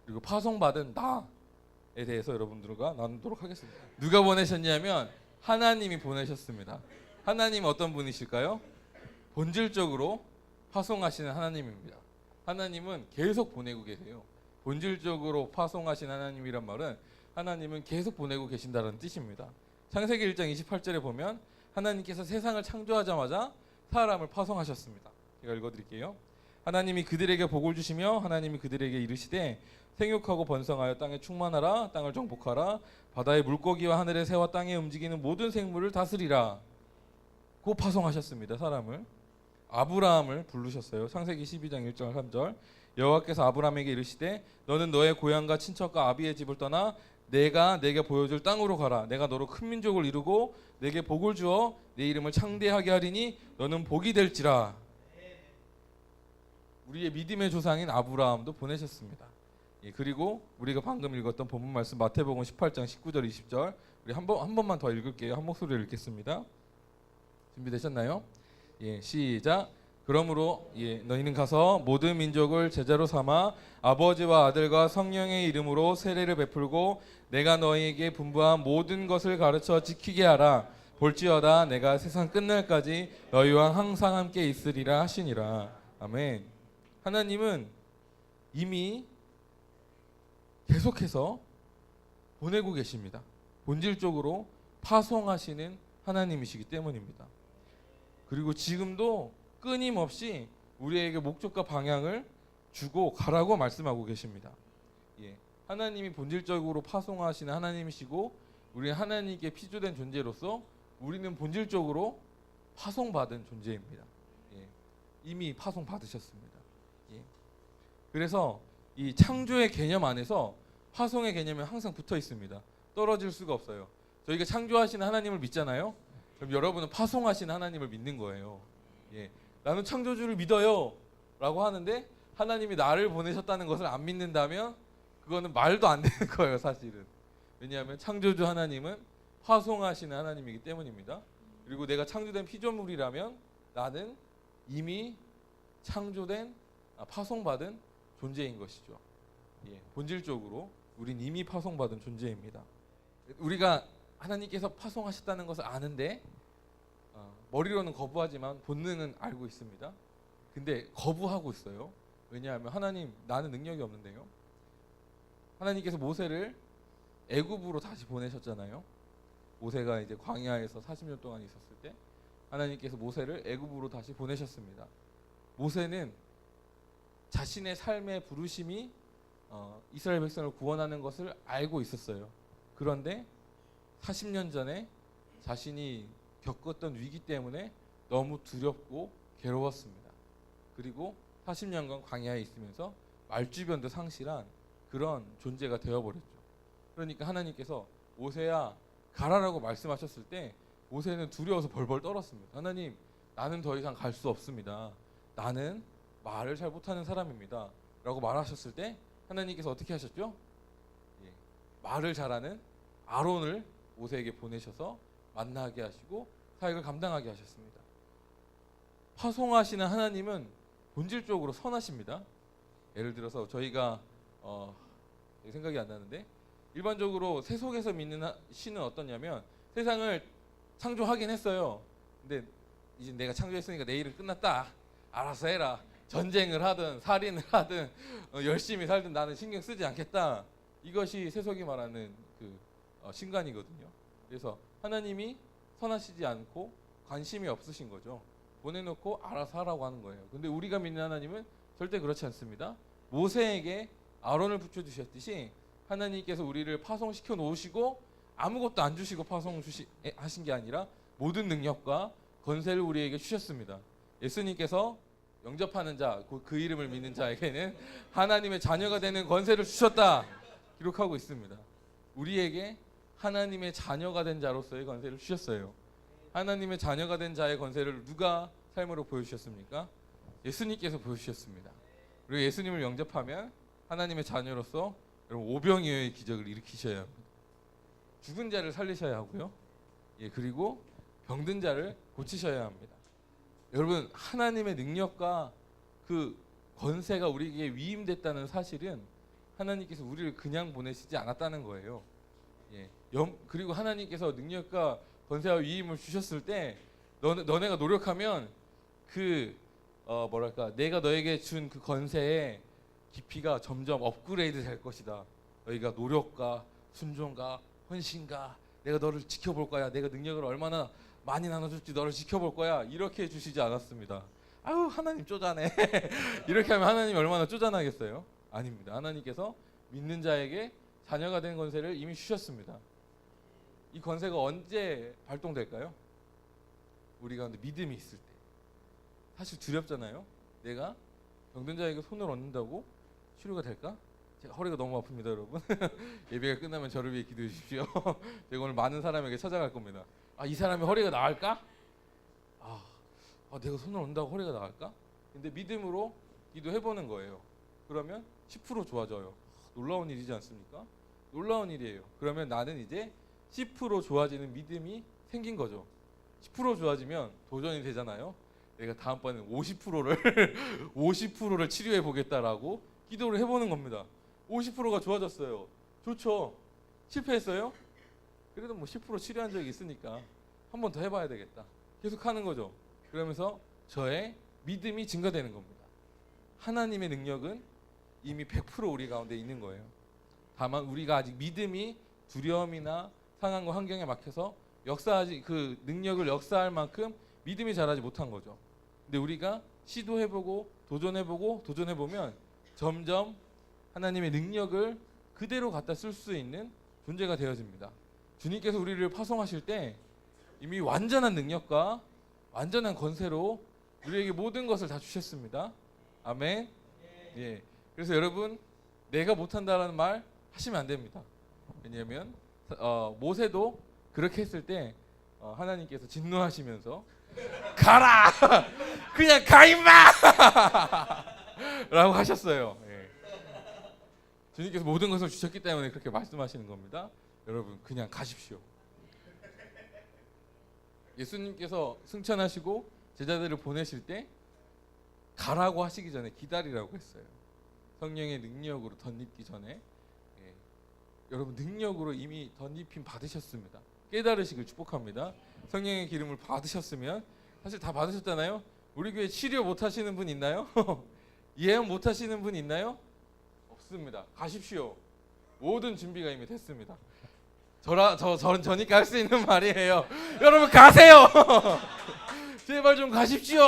그리고 파송받은 나에 대해서 여러분들과 나누도록 하겠습니다. 누가 보내셨냐면 하나님이 보내셨습니다. 하나님 어떤 분이실까요? 본질적으로 파송하시는 하나님입니다. 하나님은 계속 보내고 계세요. 본질적으로 파송하신 하나님이란 말은 하나님은 계속 보내고 계신다는 뜻입니다. 창세기 1장 28절에 보면 하나님께서 세상을 창조하자마자 사람을 파송하셨습니다. 제가 읽어드릴게요. 하나님이 그들에게 복을 주시며 하나님이 그들에게 이르시되 생육하고 번성하여 땅에 충만하라. 땅을 정복하라. 바다의 물고기와 하늘의 새와 땅에 움직이는 모든 생물을 다스리라. 고 파송하셨습니다. 사람을. 아브라함을 부르셨어요. 창세기 12장 1절 3절. 여호와께서 아브라함에게 이르시되 너는 너의 고향과 친척과 아비의 집을 떠나 내가 내게 보여줄 땅으로 가라. 내가 너로 큰 민족을 이루고 내게 복을 주어 내 이름을 창대하게 하리니 너는 복이 될지라. 우리의 믿음의 조상인 아브라함도 보내셨습니다. 그리고 우리가 방금 읽었던 본문 말씀 마태복음 18장 19절 20절 우리 한 번만 더 읽을게요. 한 목소리로 읽겠습니다. 준비되셨나요? 시작. 그러므로 너희는 가서 모든 민족을 제자로 삼아 아버지와 아들과 성령의 이름으로 세례를 베풀고 내가 너희에게 분부한 모든 것을 가르쳐 지키게 하라. 볼지어다 내가 세상 끝날까지 너희와 항상 함께 있으리라 하시니라. 아멘. 하나님은 이미 계속해서 보내고 계십니다. 본질적으로 파송하시는 하나님이시기 때문입니다. 그리고 지금도 끊임없이 우리에게 목적과 방향을 주고 가라고 말씀하고 계십니다. 하나님이 본질적으로 파송하시는 하나님이시고 우리 하나님께 피조된 존재로서 우리는 본질적으로 파송받은 존재입니다. 이미 파송받으셨습니다. 그래서 이 창조의 개념 안에서 파송의 개념이 항상 붙어 있습니다. 떨어질 수가 없어요. 저희가 창조하시는 하나님을 믿잖아요. 그럼 여러분은 파송하시는 하나님을 믿는 거예요. 나는 창조주를 믿어요 라고 하는데 하나님이 나를 보내셨다는 것을 안 믿는다면 그거는 말도 안 되는 거예요, 사실은. 왜냐하면 창조주 하나님은 파송하시는 하나님이기 때문입니다. 그리고 내가 창조된 피조물이라면 나는 이미 창조된 파송받은 존재인 것이죠. 본질적으로 우린 이미 파송받은 존재입니다. 우리가 하나님께서 파송하셨다는 것을 아는데 머리로는 거부하지만 본능은 알고 있습니다. 근데 거부하고 있어요. 왜냐하면 하나님, 나는 능력이 없는데요. 하나님께서 모세를 애굽으로 다시 보내셨잖아요. 모세가 이제 광야에서 40년 동안 있었을 때 하나님께서 모세를 애굽으로 다시 보내셨습니다. 모세는 자신의 삶의 부르심이 이스라엘 백성을 구원하는 것을 알고 있었어요. 그런데 40년 전에 자신이 겪었던 위기 때문에 너무 두렵고 괴로웠습니다. 그리고 40년간 광야에 있으면서 말주변도 상실한 그런 존재가 되어버렸죠. 그러니까 하나님께서 모세야 가라라고 말씀하셨을 때 모세는 두려워서 벌벌 떨었습니다. 하나님, 나는 더 이상 갈 수 없습니다. 나는 말을 잘 못하는 사람입니다 라고 말하셨을 때 하나님께서 어떻게 하셨죠? 말을 잘하는 아론을 모세에게 보내셔서 만나게 하시고 사역을 감당하게 하셨습니다. 파송하시는 하나님은 본질적으로 선하십니다. 예를 들어서 저희가 생각이 안 나는데 일반적으로 세속에서 믿는 신은 어떠냐면 세상을 창조하긴 했어요. 근데 이제 내가 창조했으니까 내 일은 끝났다. 알아서 해라. 전쟁을 하든 살인을 하든 열심히 살든 나는 신경 쓰지 않겠다. 이것이 세속이 말하는 그 신관이거든요. 그래서 하나님이 선하시지 않고 관심이 없으신 거죠. 보내놓고 알아서 하라고 하는 거예요. 근데 우리가 믿는 하나님은 절대 그렇지 않습니다. 모세에게 아론을 붙여주셨듯이 하나님께서 우리를 파송시켜 놓으시고 아무것도 안 주시고 하신 게 아니라 모든 능력과 권세를 우리에게 주셨습니다. 예수님께서 영접하는 자, 그 이름을 믿는 자에게는 하나님의 자녀가 되는 권세를 주셨다 기록하고 있습니다. 우리에게 하나님의 자녀가 된 자로서의 권세를 주셨어요. 하나님의 자녀가 된 자의 권세를 누가 삶으로 보여주셨습니까? 예수님께서 보여주셨습니다. 그리고 예수님을 영접하면 하나님의 자녀로서 여러분 오병이어의 기적을 일으키셔야 합니다. 죽은 자를 살리셔야 하고요. 그리고 병든 자를 고치셔야 합니다. 여러분 하나님의 능력과 그 권세가 우리에게 위임됐다는 사실은 하나님께서 우리를 그냥 보내시지 않았다는 거예요. 그리고 하나님께서 능력과 권세와 위임을 주셨을 때 너네가 노력하면 내가 너에게 준 그 권세에 깊이가 점점 업그레이드 될 것이다. 너희가 노력과 순종과 헌신과 내가 너를 지켜볼 거야. 내가 능력을 얼마나 많이 나눠줄지 너를 지켜볼 거야. 이렇게 해주시지 않았습니다. 아유 하나님 쪼잔해. 이렇게 하면 하나님 얼마나 쪼잔하겠어요? 아닙니다. 하나님께서 믿는 자에게 자녀가 된 권세를 이미 주셨습니다. 이 권세가 언제 발동될까요? 우리가 근데 믿음이 있을 때. 사실 두렵잖아요. 내가 병든 자에게 손을 얹는다고 치료가 될까? 제가 허리가 너무 아픕니다, 여러분. 예배가 끝나면 저를 위해 기도해 주십시오. 제가 오늘 많은 사람에게 찾아갈 겁니다. 이 사람이 허리가 나을까? 내가 손을 얹는다고 허리가 나을까? 근데 믿음으로 기도해보는 거예요. 그러면 10% 좋아져요. 놀라운 일이지 않습니까? 놀라운 일이에요. 그러면 나는 이제 10% 좋아지는 믿음이 생긴 거죠. 10% 좋아지면 도전이 되잖아요. 내가 다음번에는 50%를 치료해 보겠다라고 기도를 해보는 겁니다. 50%가 좋아졌어요. 좋죠. 실패했어요? 그래도 뭐 10% 치료한 적이 있으니까 한 번 더 해봐야 되겠다. 계속 하는 거죠. 그러면서 저의 믿음이 증가되는 겁니다. 하나님의 능력은 이미 100% 우리 가운데 있는 거예요. 다만 우리가 아직 믿음이 두려움이나 상황과 환경에 막혀서 그 능력을 역사할 만큼 믿음이 자라지 못한 거죠. 근데 우리가 시도해보고 도전해보면 점점 하나님의 능력을 그대로 갖다 쓸 수 있는 존재가 되어집니다. 주님께서 우리를 파송하실 때 이미 완전한 능력과 완전한 권세로 우리에게 모든 것을 다 주셨습니다. 아멘. 예. 그래서 여러분 내가 못한다라는 말 하시면 안 됩니다. 왜냐하면 모세도 그렇게 했을 때 하나님께서 진노하시면서 가라! 그냥 가 임마! 라고 하셨어요. 예. 주님께서 모든 것을 주셨기 때문에 그렇게 말씀하시는 겁니다. 여러분 그냥 가십시오. 예수님께서 승천하시고 제자들을 보내실 때 가라고 하시기 전에 기다리라고 했어요. 성령의 능력으로 덧입기 전에. 여러분 능력으로 이미 덧입힘 받으셨습니다. 깨달으시길 축복합니다. 성령의 기름을 받으셨으면 사실 다 받으셨잖아요. 우리 교회 치료 못 하시는 분 있나요? 예언 못 하시는 분 있나요? 없습니다. 가십시오. 모든 준비가 이미 됐습니다. 저니까 할 수 있는 말이에요. 여러분 가세요. 제발 좀 가십시오.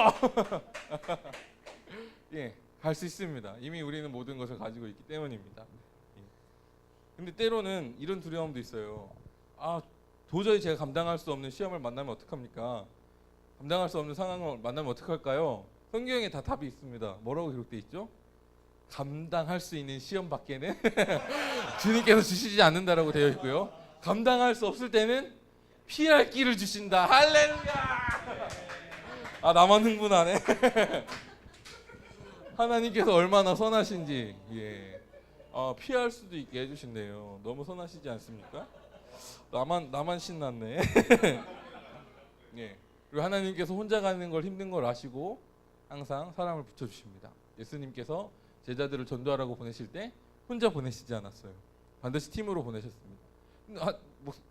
예, 갈 수 있습니다. 이미 우리는 모든 것을 가지고 있기 때문입니다. 근데 때로는 이런 두려움도 있어요. 도저히 제가 감당할 수 없는 시험을 만나면 어떡합니까? 감당할 수 없는 상황을 만나면 어떡할까요? 성경에 다 답이 있습니다. 뭐라고 기록되어 있죠? 감당할 수 있는 시험 밖에는 주님께서 주시지 않는다라고 되어 있고요. 감당할 수 없을 때는 피할 길을 주신다. 할렐루야. 나만 흥분하네. 하나님께서 얼마나 선하신지. 예. 피할 수도 있게 해주신대요. 너무 선하시지 않습니까? 나만 신났네. 예. 그리고 하나님께서 혼자 가는 걸 힘든 걸 아시고 항상 사람을 붙여주십니다. 예수님께서 제자들을 전도하라고 보내실 때 혼자 보내시지 않았어요. 반드시 팀으로 보내셨습니다.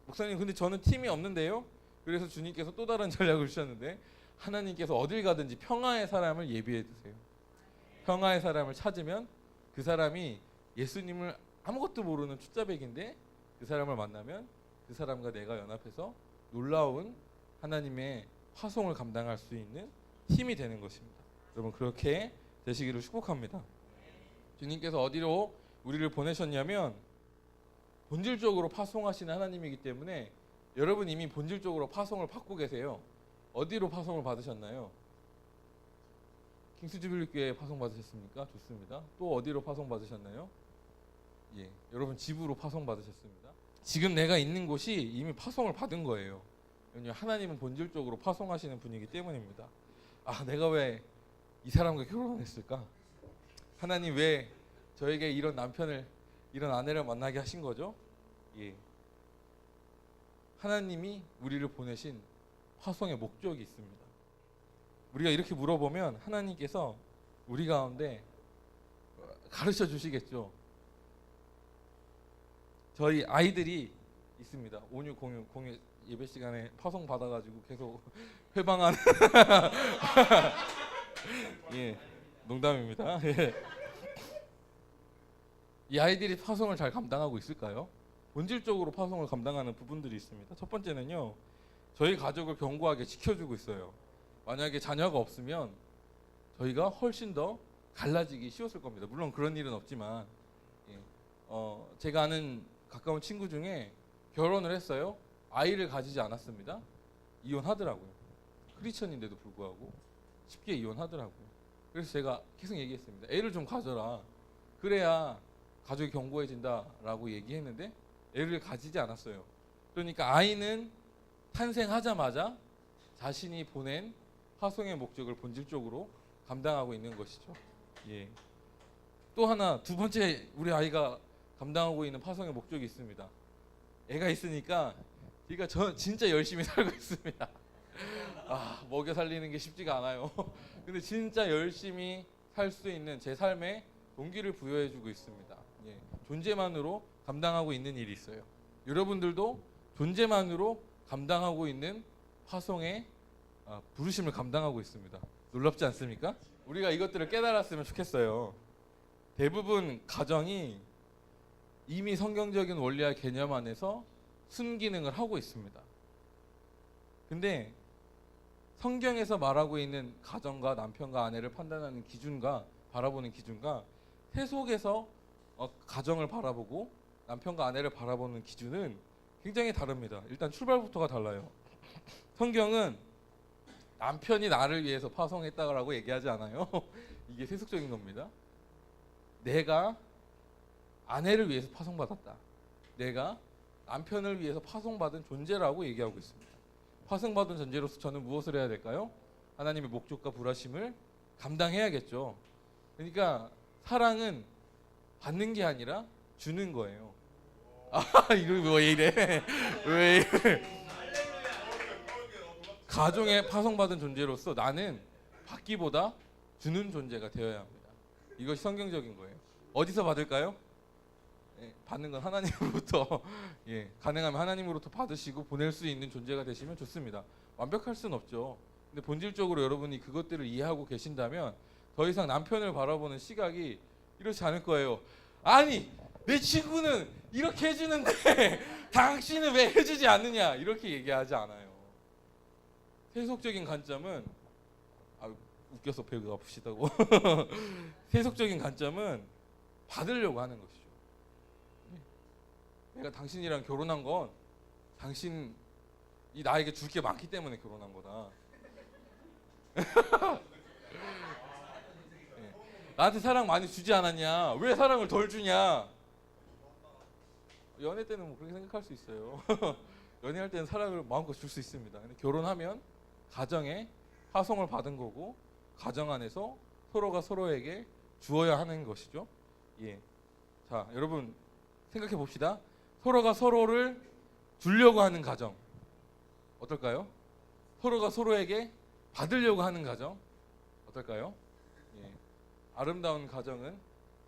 목사님 근데 저는 팀이 없는데요. 그래서 주님께서 또 다른 전략을 주셨는데 하나님께서 어딜 가든지 평화의 사람을 예비해 두세요. 평화의 사람을 찾으면 그 사람이 예수님을 아무것도 모르는 투자백인데 그 사람을 만나면 그 사람과 내가 연합해서 놀라운 하나님의 파송을 감당할 수 있는 힘이 되는 것입니다. 여러분 그렇게 되시기를 축복합니다. 주님께서 어디로 우리를 보내셨냐면 본질적으로 파송하시는 하나님이기 때문에 여러분 이미 본질적으로 파송을 받고 계세요. 어디로 파송을 받으셨나요? 킹스주빌리교회에 파송 받으셨습니까? 좋습니다. 또 어디로 파송 받으셨나요? 예, 여러분 집으로 파송 받으셨습니다. 지금 내가 있는 곳이 이미 파송을 받은 거예요. 왜냐하면 하나님은 본질적으로 파송하시는 분이기 때문입니다. 내가 왜 이 사람과 결혼했을까? 하나님 왜 저에게 이런 남편을, 이런 아내를 만나게 하신 거죠? 예. 하나님이 우리를 보내신 파송의 목적이 있습니다. 우리가 이렇게 물어보면 하나님께서 우리 가운데 가르쳐 주시겠죠. 저희 아이들이 있습니다. 5606 예배 시간에 파송 받아가지고 계속 회방하는 예, 농담입니다. 예. 이 아이들이 파송을 잘 감당하고 있을까요? 본질적으로 파송을 감당하는 부분들이 있습니다. 첫 번째는요, 저희 가족을 견고하게 지켜주고 있어요. 만약에 자녀가 없으면 저희가 훨씬 더 갈라지기 쉬웠을 겁니다. 물론 그런 일은 없지만, 예. 제가 아는 가까운 친구 중에 결혼을 했어요. 아이를 가지지 않았습니다. 이혼하더라고요. 크리스천인데도 불구하고 쉽게 이혼하더라고요. 그래서 제가 계속 얘기했습니다. 애를 좀 가져라. 그래야 가족이 견고해진다라고 얘기했는데 애를 가지지 않았어요. 그러니까 아이는 탄생하자마자 자신이 보낸 파송의 목적을 본질적으로 감당하고 있는 것이죠. 예. 또 하나, 두 번째 우리 아이가 감당하고 있는 파송의 목적이 있습니다. 애가 있으니까 제가 진짜 열심히 살고 있습니다. 먹여 살리는 게 쉽지가 않아요. 근데 진짜 열심히 살 수 있는 제 삶에 동기를 부여해주고 있습니다. 예. 존재만으로 감당하고 있는 일이 있어요. 여러분들도 존재만으로 감당하고 있는 파송의 부르심을 감당하고 있습니다. 놀랍지 않습니까? 우리가 이것들을 깨달았으면 좋겠어요. 대부분 가정이 이미 성경적인 원리와 개념 안에서 순기능을 하고 있습니다. 근데 성경에서 말하고 있는 가정과 남편과 아내를 판단하는 기준과 바라보는 기준과 세속에서 가정을 바라보고 남편과 아내를 바라보는 기준은 굉장히 다릅니다. 일단 출발부터가 달라요. 성경은 남편이 나를 위해서 파송했다라고 얘기하지 않아요. 이게 세속적인 겁니다. 내가 아내를 위해서 파송받았다. 내가 남편을 위해서 파송받은 존재라고 얘기하고 있습니다. 파송받은 존재로서 저는 무엇을 해야 될까요? 하나님의 목적과 불하심을 감당해야겠죠. 그러니까 사랑은 받는 게 아니라 주는 거예요. 이거 왜 이래? 왜 이래? 가정에 파송받은 존재로서 나는 받기보다 주는 존재가 되어야 합니다. 이것이 성경적인 거예요. 어디서 받을까요? 받는 건 하나님으로부터 가능하면 하나님으로부터 받으시고 보낼 수 있는 존재가 되시면 좋습니다. 완벽할 수는 없죠. 근데 본질적으로 여러분이 그것들을 이해하고 계신다면 더 이상 남편을 바라보는 시각이 이렇지 않을 거예요. 아니, 내 친구는 이렇게 해주는데 당신은 왜 해주지 않느냐, 이렇게 얘기하지 않아요. 세속적인 관점은 웃겨서 배가 아프시다고. 세속적인 관점은 받으려고 하는 것이죠. 내가 당신이랑 결혼한 건 당신이 나에게 줄 게 많기 때문에 결혼한 거다. 나한테 사랑 많이 주지 않았냐? 왜 사랑을 덜 주냐? 연애 때는 뭐 그렇게 생각할 수 있어요. 연애할 때는 사랑을 마음껏 줄 수 있습니다. 근데 결혼하면 가정에 파송을 받은 거고 가정 안에서 서로가 서로에게 주어야 하는 것이죠. 예. 자, 여러분 생각해 봅시다. 서로가 서로를 주려고 하는 가정 어떨까요? 서로가 서로에게 받으려고 하는 가정 어떨까요? 예. 아름다운 가정은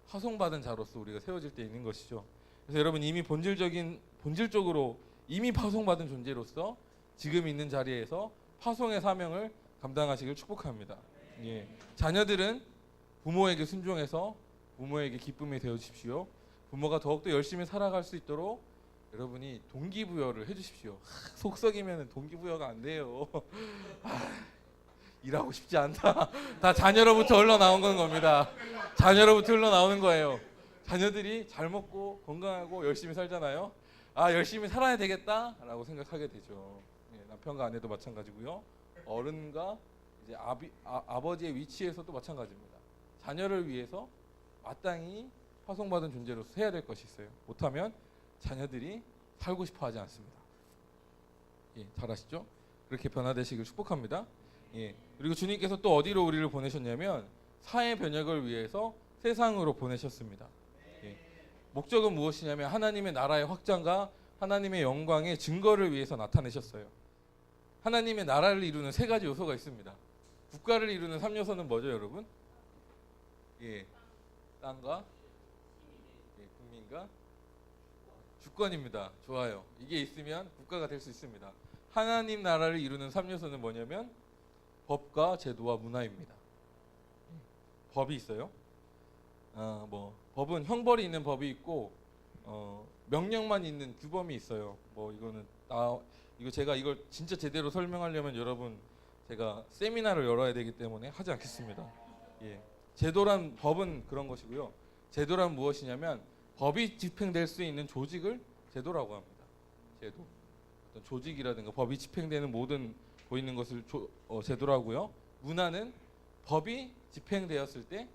파송받은 자로서 우리가 세워질 때 있는 것이죠. 그래서 여러분 이미 본질적으로 이미 파송받은 존재로서 지금 있는 자리에서 파송의 사명을 감당하시길 축복합니다. 예. 자녀들은 부모에게 순종해서 부모에게 기쁨이 되어 주십시오. 부모가 더욱더 열심히 살아갈 수 있도록 여러분이 동기부여를 해주십시오. 속 썩이면 동기부여가 안 돼요. 일하고 싶지 않다. 다 자녀로부터 흘러나온 겁니다. 자녀로부터 흘러나오는 거예요. 자녀들이 잘 먹고 건강하고 열심히 살잖아요. 열심히 살아야 되겠다라고 생각하게 되죠. 예, 남편과 아내도 마찬가지고요. 어른과 이제 아버지의 위치에서도 마찬가지입니다. 자녀를 위해서 마땅히 파송받은 존재로서 해야 될 것이 있어요. 못하면 자녀들이 살고 싶어 하지 않습니다. 예, 잘 아시죠? 그렇게 변화되시길 축복합니다. 예, 그리고 주님께서 또 어디로 우리를 보내셨냐면 사회 변혁을 위해서 세상으로 보내셨습니다. 예, 목적은 무엇이냐면 하나님의 나라의 확장과 하나님의 영광의 증거를 위해서 나타내셨어요. 하나님의 나라를 이루는 세 가지 요소가 있습니다. 국가를 이루는 3요소는 뭐죠, 여러분? 예, 땅과 국민과 주권입니다. 좋아요. 이게 있으면 국가가 될 수 있습니다. 하나님 나라를 이루는 3요소는 뭐냐면 법과 제도와 문화입니다. 법이 있어요. 법은 형벌이 있는 법이 있고 명령만 있는 규범이 있어요. 뭐 이거 제가 이걸 진짜 제대로 설명하려면 여러분 제가 세미나를 열어야 되기 때문에 하지 않겠습니다. 예. 제도란 법은 그런 것이고요. 제도란 무엇이냐면 법이 집행될 수 있는 조직을 제도라고 합니다. 제도. 어떤 조직이라든가 법이 집행되는 모든 보이는 것을 제도라고요. 문화는 법이 집행되었을 때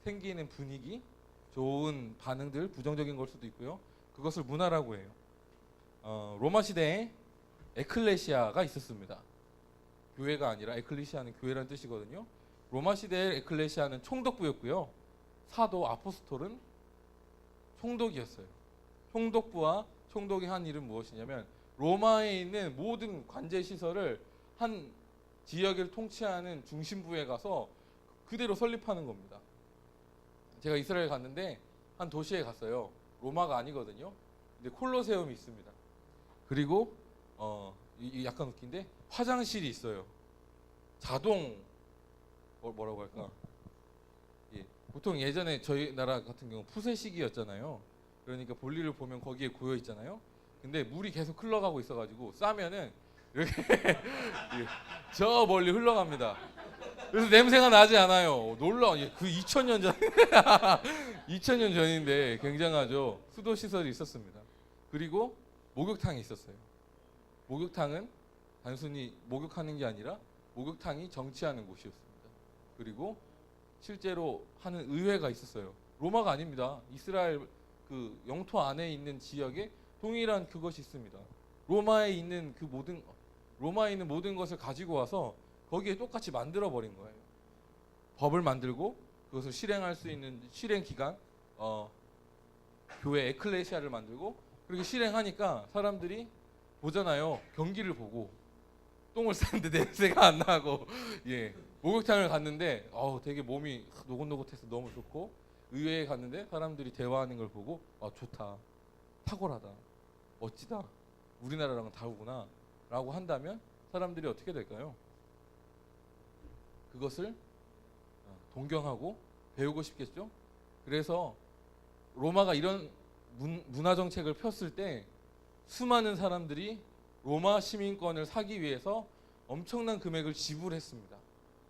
생기는 분위기, 좋은 반응들, 부정적인 걸 수도 있고요. 그것을 문화라고 해요. 로마 시대에 에클레시아가 있었습니다. 교회가 아니라 에클레시아는 교회라는 뜻이거든요. 로마 시대의 에클레시아는 총독부였고요. 사도 아포스톨은 총독이었어요. 총독부와 총독이 한 일은 무엇이냐면 로마에 있는 모든 관제 시설을 한 지역을 통치하는 중심부에 가서 그대로 설립하는 겁니다. 제가 이스라엘 갔는데 한 도시에 갔어요. 로마가 아니거든요. 근데 콜로세움이 있습니다. 그리고 이 약간 웃긴데 화장실이 있어요. 자동 뭐라고 할까? 예. 보통 예전에 저희 나라 같은 경우 푸세식이었잖아요. 그러니까 볼일을 보면 거기에 고여 있잖아요. 근데 물이 계속 흘러가고 있어가지고 싸면은 이렇게 저 멀리 흘러갑니다. 그래서 냄새가 나지 않아요. 놀라워. 그 2000년 전 2000년 전인데 굉장하죠. 수도 시설이 있었습니다. 그리고 목욕탕이 있었어요. 목욕탕은 단순히 목욕하는 게 아니라 목욕탕이 정치하는 곳이었습니다. 그리고 실제로 하는 의회가 있었어요. 로마가 아닙니다. 이스라엘 그 영토 안에 있는 지역에 동일한 그것이 있습니다. 로마에 있는 모든 것을 가지고 와서 거기에 똑같이 만들어 버린 거예요. 법을 만들고 그것을 실행할 수 있는 실행 기관, 교회 에클레시아를 만들고 그렇게 실행하니까 사람들이 보잖아요. 경기를 보고 똥을 쌌는데 냄새가 안 나고 예. 목욕탕을 갔는데 되게 몸이 노곤노곤해서 너무 좋고 의회에 갔는데 사람들이 대화하는 걸 보고 좋다, 탁월하다, 멋지다, 우리나라랑은 다르구나 라고 한다면 사람들이 어떻게 될까요? 그것을 동경하고 배우고 싶겠죠? 그래서 로마가 이런 문화 정책을 폈을 때 수많은 사람들이 로마 시민권을 사기 위해서 엄청난 금액을 지불했습니다.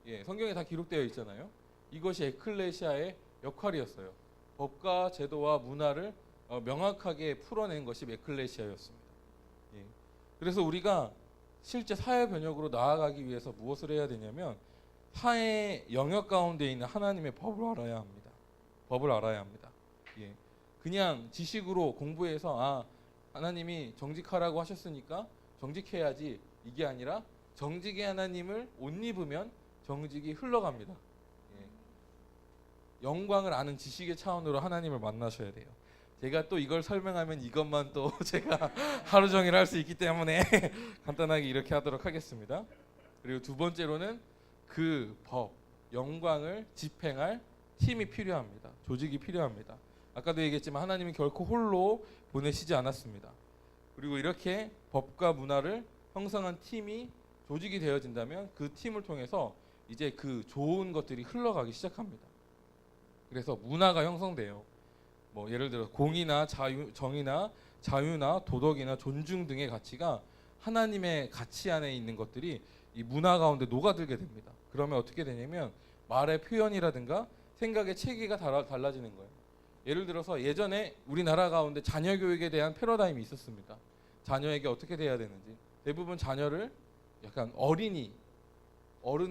예, 성경에 다 기록되어 있잖아요. 이것이 에클레시아의 역할이었어요. 법과 제도와 문화를 명확하게 풀어낸 것이 에클레시아였습니다. 예. 그래서 우리가 실제 사회 변혁으로 나아가기 위해서 무엇을 해야 되냐면 사회 영역 가운데 있는 하나님의 법을 알아야 합니다. 법을 알아야 합니다. 예. 그냥 지식으로 공부해서 하나님이 정직하라고 하셨으니까 정직해야지 이게 아니라 정직의 하나님을 옷 입으면 정직이 흘러갑니다. 예. 영광을 아는 지식의 차원으로 하나님을 만나셔야 돼요. 제가 또 이걸 설명하면 이것만 또 제가 하루 종일 할 수 있기 때문에 간단하게 이렇게 하도록 하겠습니다. 그리고 두 번째로는 그 법, 영광을 집행할 팀이 필요합니다. 조직이 필요합니다. 아까도 얘기했지만 하나님은 결코 홀로 보내시지 않았습니다. 그리고 이렇게 법과 문화를 형성한 팀이 조직이 되어진다면 그 팀을 통해서 이제 그 좋은 것들이 흘러가기 시작합니다. 그래서 문화가 형성돼요. 뭐 예를 들어 공의나 정의나 자유나 도덕이나 존중 등의 가치가 하나님의 가치 안에 있는 것들이 이 문화 가운데 녹아들게 됩니다. 그러면 어떻게 되냐면 말의 표현이라든가 생각의 체계가 달라지는 거예요. 예를 들어서 예전에 우리나라 가운데 자녀 교육에 대한 패러다임이 있었습니다. 자녀에게 어떻게 돼야 되는지. 대부분 자녀를 약간 어른이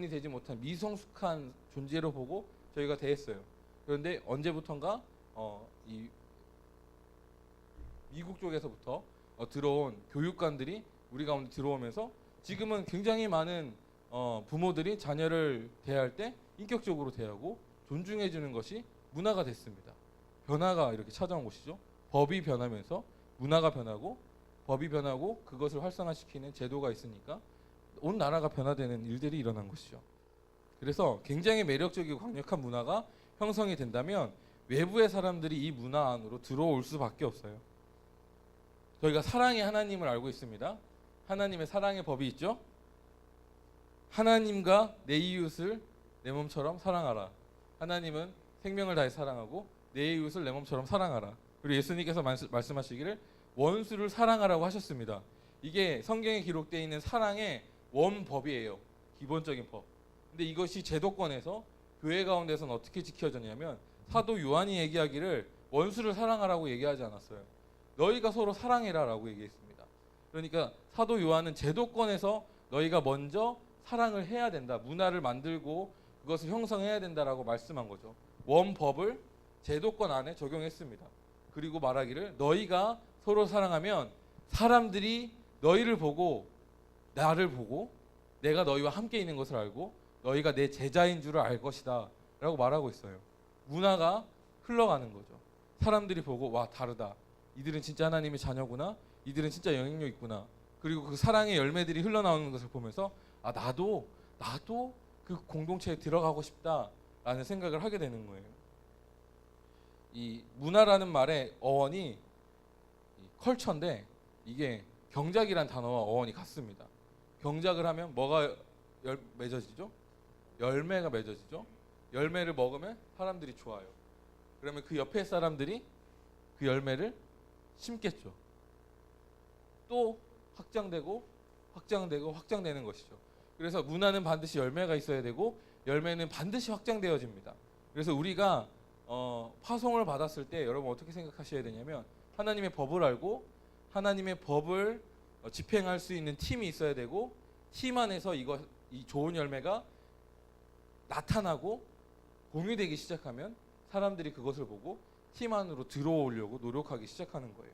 되지 못한 미성숙한 존재로 보고 저희가 대했어요. 그런데 언제부턴가 이 미국 쪽에서부터 들어온 교육관들이 우리 가운데 들어오면서 지금은 굉장히 많은 부모들이 자녀를 대할 때 인격적으로 대하고 존중해 주는 것이 문화가 됐습니다. 변화가 이렇게 찾아온 것이죠. 법이 변하면서 문화가 변하고 법이 변하고 그것을 활성화시키는 제도가 있으니까 온 나라가 변화되는 일들이 일어난 것이죠. 그래서 굉장히 매력적이고 강력한 문화가 형성이 된다면 외부의 사람들이 이 문화 안으로 들어올 수밖에 없어요. 저희가 사랑의 하나님을 알고 있습니다. 하나님의 사랑의 법이 있죠. 하나님과 내 이웃을 내 몸처럼 사랑하라. 하나님은 생명을 다해 사랑하고 내 이웃을 내 몸처럼 사랑하라. 그리고 예수님께서 말씀하시기를 원수를 사랑하라고 하셨습니다. 이게 성경에 기록되어 있는 사랑의 원법이에요. 기본적인 법. 근데 이것이 제도권에서 교회 가운데서는 어떻게 지켜졌냐면 사도 요한이 얘기하기를 원수를 사랑하라고 얘기하지 않았어요. 너희가 서로 사랑해라라고 얘기했습니다. 그러니까 사도 요한은 제도권에서 너희가 먼저 사랑을 해야 된다. 문화를 만들고 그것을 형성해야 된다라고 말씀한 거죠. 원법을 제도권 안에 적용했습니다. 그리고 말하기를 너희가 서로 사랑하면 사람들이 너희를 보고 나를 보고 내가 너희와 함께 있는 것을 알고 너희가 내 제자인 줄을 알 것이다 라고 말하고 있어요. 문화가 흘러가는 거죠. 사람들이 보고 와 다르다. 이들은 진짜 하나님의 자녀구나. 이들은 진짜 영향력 있구나. 그리고 그 사랑의 열매들이 흘러나오는 것을 보면서 아 나도 그 공동체에 들어가고 싶다라는 생각을 하게 되는 거예요. 이 문화라는 말의 어원이 컬처인데 이게 경작이란 단어와 어원이 같습니다. 경작을 하면 뭐가 맺어지죠? 열매가 맺어지죠. 열매를 먹으면 사람들이 좋아요. 그러면 그 옆에 사람들이 그 열매를 심겠죠. 또 확장되고 확장되는 것이죠. 그래서 문화는 반드시 열매가 있어야 되고 열매는 반드시 확장되어집니다. 그래서 우리가 파송을 받았을 때 여러분 어떻게 생각하셔야 되냐면 하나님의 법을 알고 하나님의 법을 집행할 수 있는 팀이 있어야 되고 팀 안에서 이 좋은 열매가 나타나고 공유되기 시작하면 사람들이 그것을 보고 팀 안으로 들어오려고 노력하기 시작하는 거예요.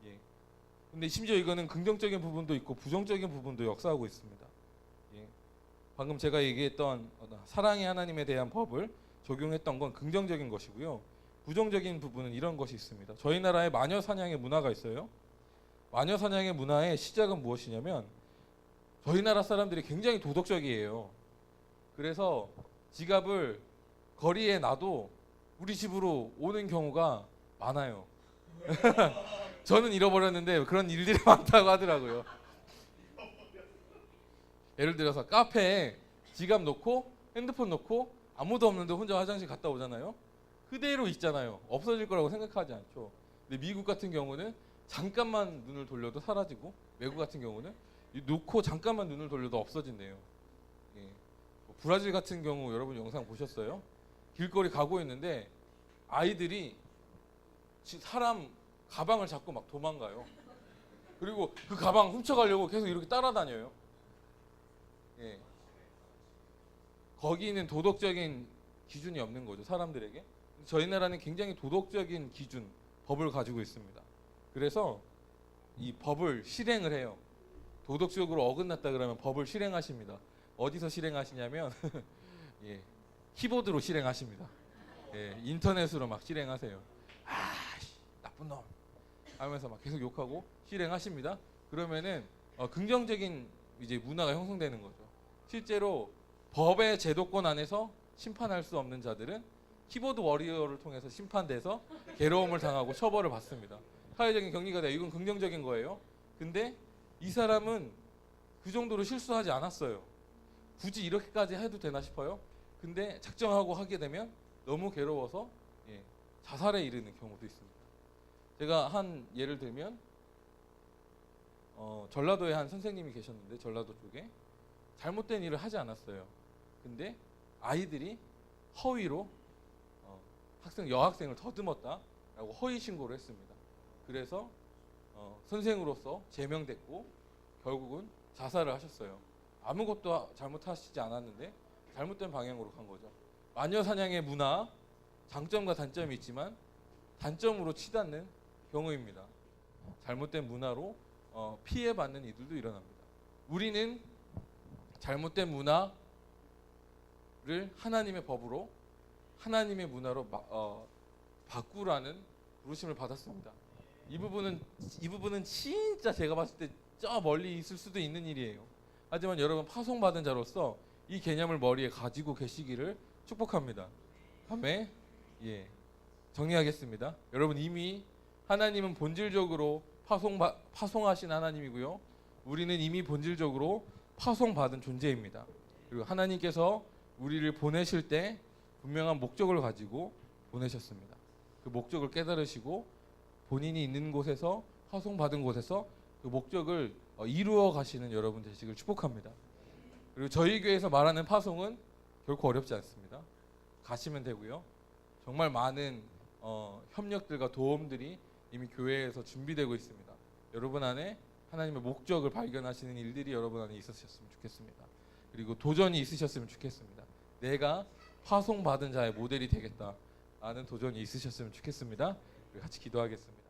예. 근데 심지어 이거는 긍정적인 부분도 있고 부정적인 부분도 역사하고 있습니다. 예. 방금 제가 얘기했던 사랑의 하나님에 대한 법을 적용했던 건 긍정적인 것이고요. 부정적인 부분은 이런 것이 있습니다. 저희 나라에 마녀 사냥의 문화가 있어요. 마녀 사냥의 문화의 시작은 무엇이냐면 저희 나라 사람들이 굉장히 도덕적이에요. 그래서 지갑을 거리에 놔도 우리 집으로 오는 경우가 많아요. 저는 잃어버렸는데 그런 일들이 많다고 하더라고요. 예를 들어서 카페에 지갑 놓고 핸드폰 놓고 아무도 없는데 혼자 화장실 갔다 오잖아요. 그대로 있잖아요. 없어질 거라고 생각하지 않죠. 근데 미국 같은 경우는 잠깐만 눈을 돌려도 사라지고 외국 같은 경우는 놓고 잠깐만 눈을 돌려도 없어진대요. 예. 브라질 같은 경우 여러분 영상 보셨어요? 길거리 가고 있는데 아이들이 사람 가방을 잡고 막 도망가요. 그리고 그 가방 훔쳐가려고 계속 이렇게 따라다녀요. 예. 거기는 도덕적인 기준이 없는 거죠. 사람들에게. 저희 나라는 굉장히 도덕적인 기준, 법을 가지고 있습니다. 그래서 이 법을 실행을 해요. 도덕적으로 어긋났다 그러면 법을 실행하십니다. 어디서 실행하시냐면 예, 키보드로 실행하십니다. 예, 인터넷으로 막 실행하세요. 아, 나쁜 놈 하면서 막 계속 욕하고 실행하십니다. 그러면은 긍정적인 이제 문화가 형성되는 거죠. 실제로 법의 제도권 안에서 심판할 수 없는 자들은 키보드 워리어를 통해서 심판돼서 괴로움을 당하고 처벌을 받습니다. 사회적인 격리가 돼요. 이건 긍정적인 거예요. 근데 이 사람은 그 정도로 실수하지 않았어요. 굳이 이렇게까지 해도 되나 싶어요. 근데 작정하고 하게 되면 너무 괴로워서 자살에 이르는 경우도 있습니다. 제가 한 예를 들면 전라도에 한 선생님이 계셨는데 전라도 쪽에 잘못된 일을 하지 않았어요. 근데 아이들이 허위로 여학생을 더듬었다라고 허위 신고를 했습니다. 그래서 선생으로서 제명됐고 결국은 자살을 하셨어요. 아무것도 잘못하시지 않았는데 잘못된 방향으로 간 거죠. 마녀 사냥의 문화, 장점과 단점이 있지만 단점으로 치닫는 경우입니다. 잘못된 문화로 피해받는 이들도 일어납니다. 우리는 잘못된 문화를 하나님의 법으로 하나님의 문화로 바꾸라는 부르심을 받았습니다. 이 부분은 진짜 제가 봤을 때 저 멀리 있을 수도 있는 일이에요. 하지만 여러분 파송받은 자로서 이 개념을 머리에 가지고 계시기를 축복합니다. 아멘. 예. 정리하겠습니다. 여러분 이미 하나님은 본질적으로 파송하신 하나님이고요. 우리는 이미 본질적으로 파송받은 존재입니다. 그리고 하나님께서 우리를 보내실 때 분명한 목적을 가지고 보내셨습니다. 그 목적을 깨달으시고 본인이 있는 곳에서 파송받은 곳에서 그 목적을 이루어 가시는 여러분 되시길 축복합니다. 그리고 저희 교회에서 말하는 파송은 결코 어렵지 않습니다. 가시면 되고요. 정말 많은 협력들과 도움들이 이미 교회에서 준비되고 있습니다. 여러분 안에 하나님의 목적을 발견하시는 일들이 여러분 안에 있으셨으면 좋겠습니다. 그리고 도전이 있으셨으면 좋겠습니다. 내가 파송받은 자의 모델이 되겠다라는 도전이 있으셨으면 좋겠습니다. 같이 기도하겠습니다.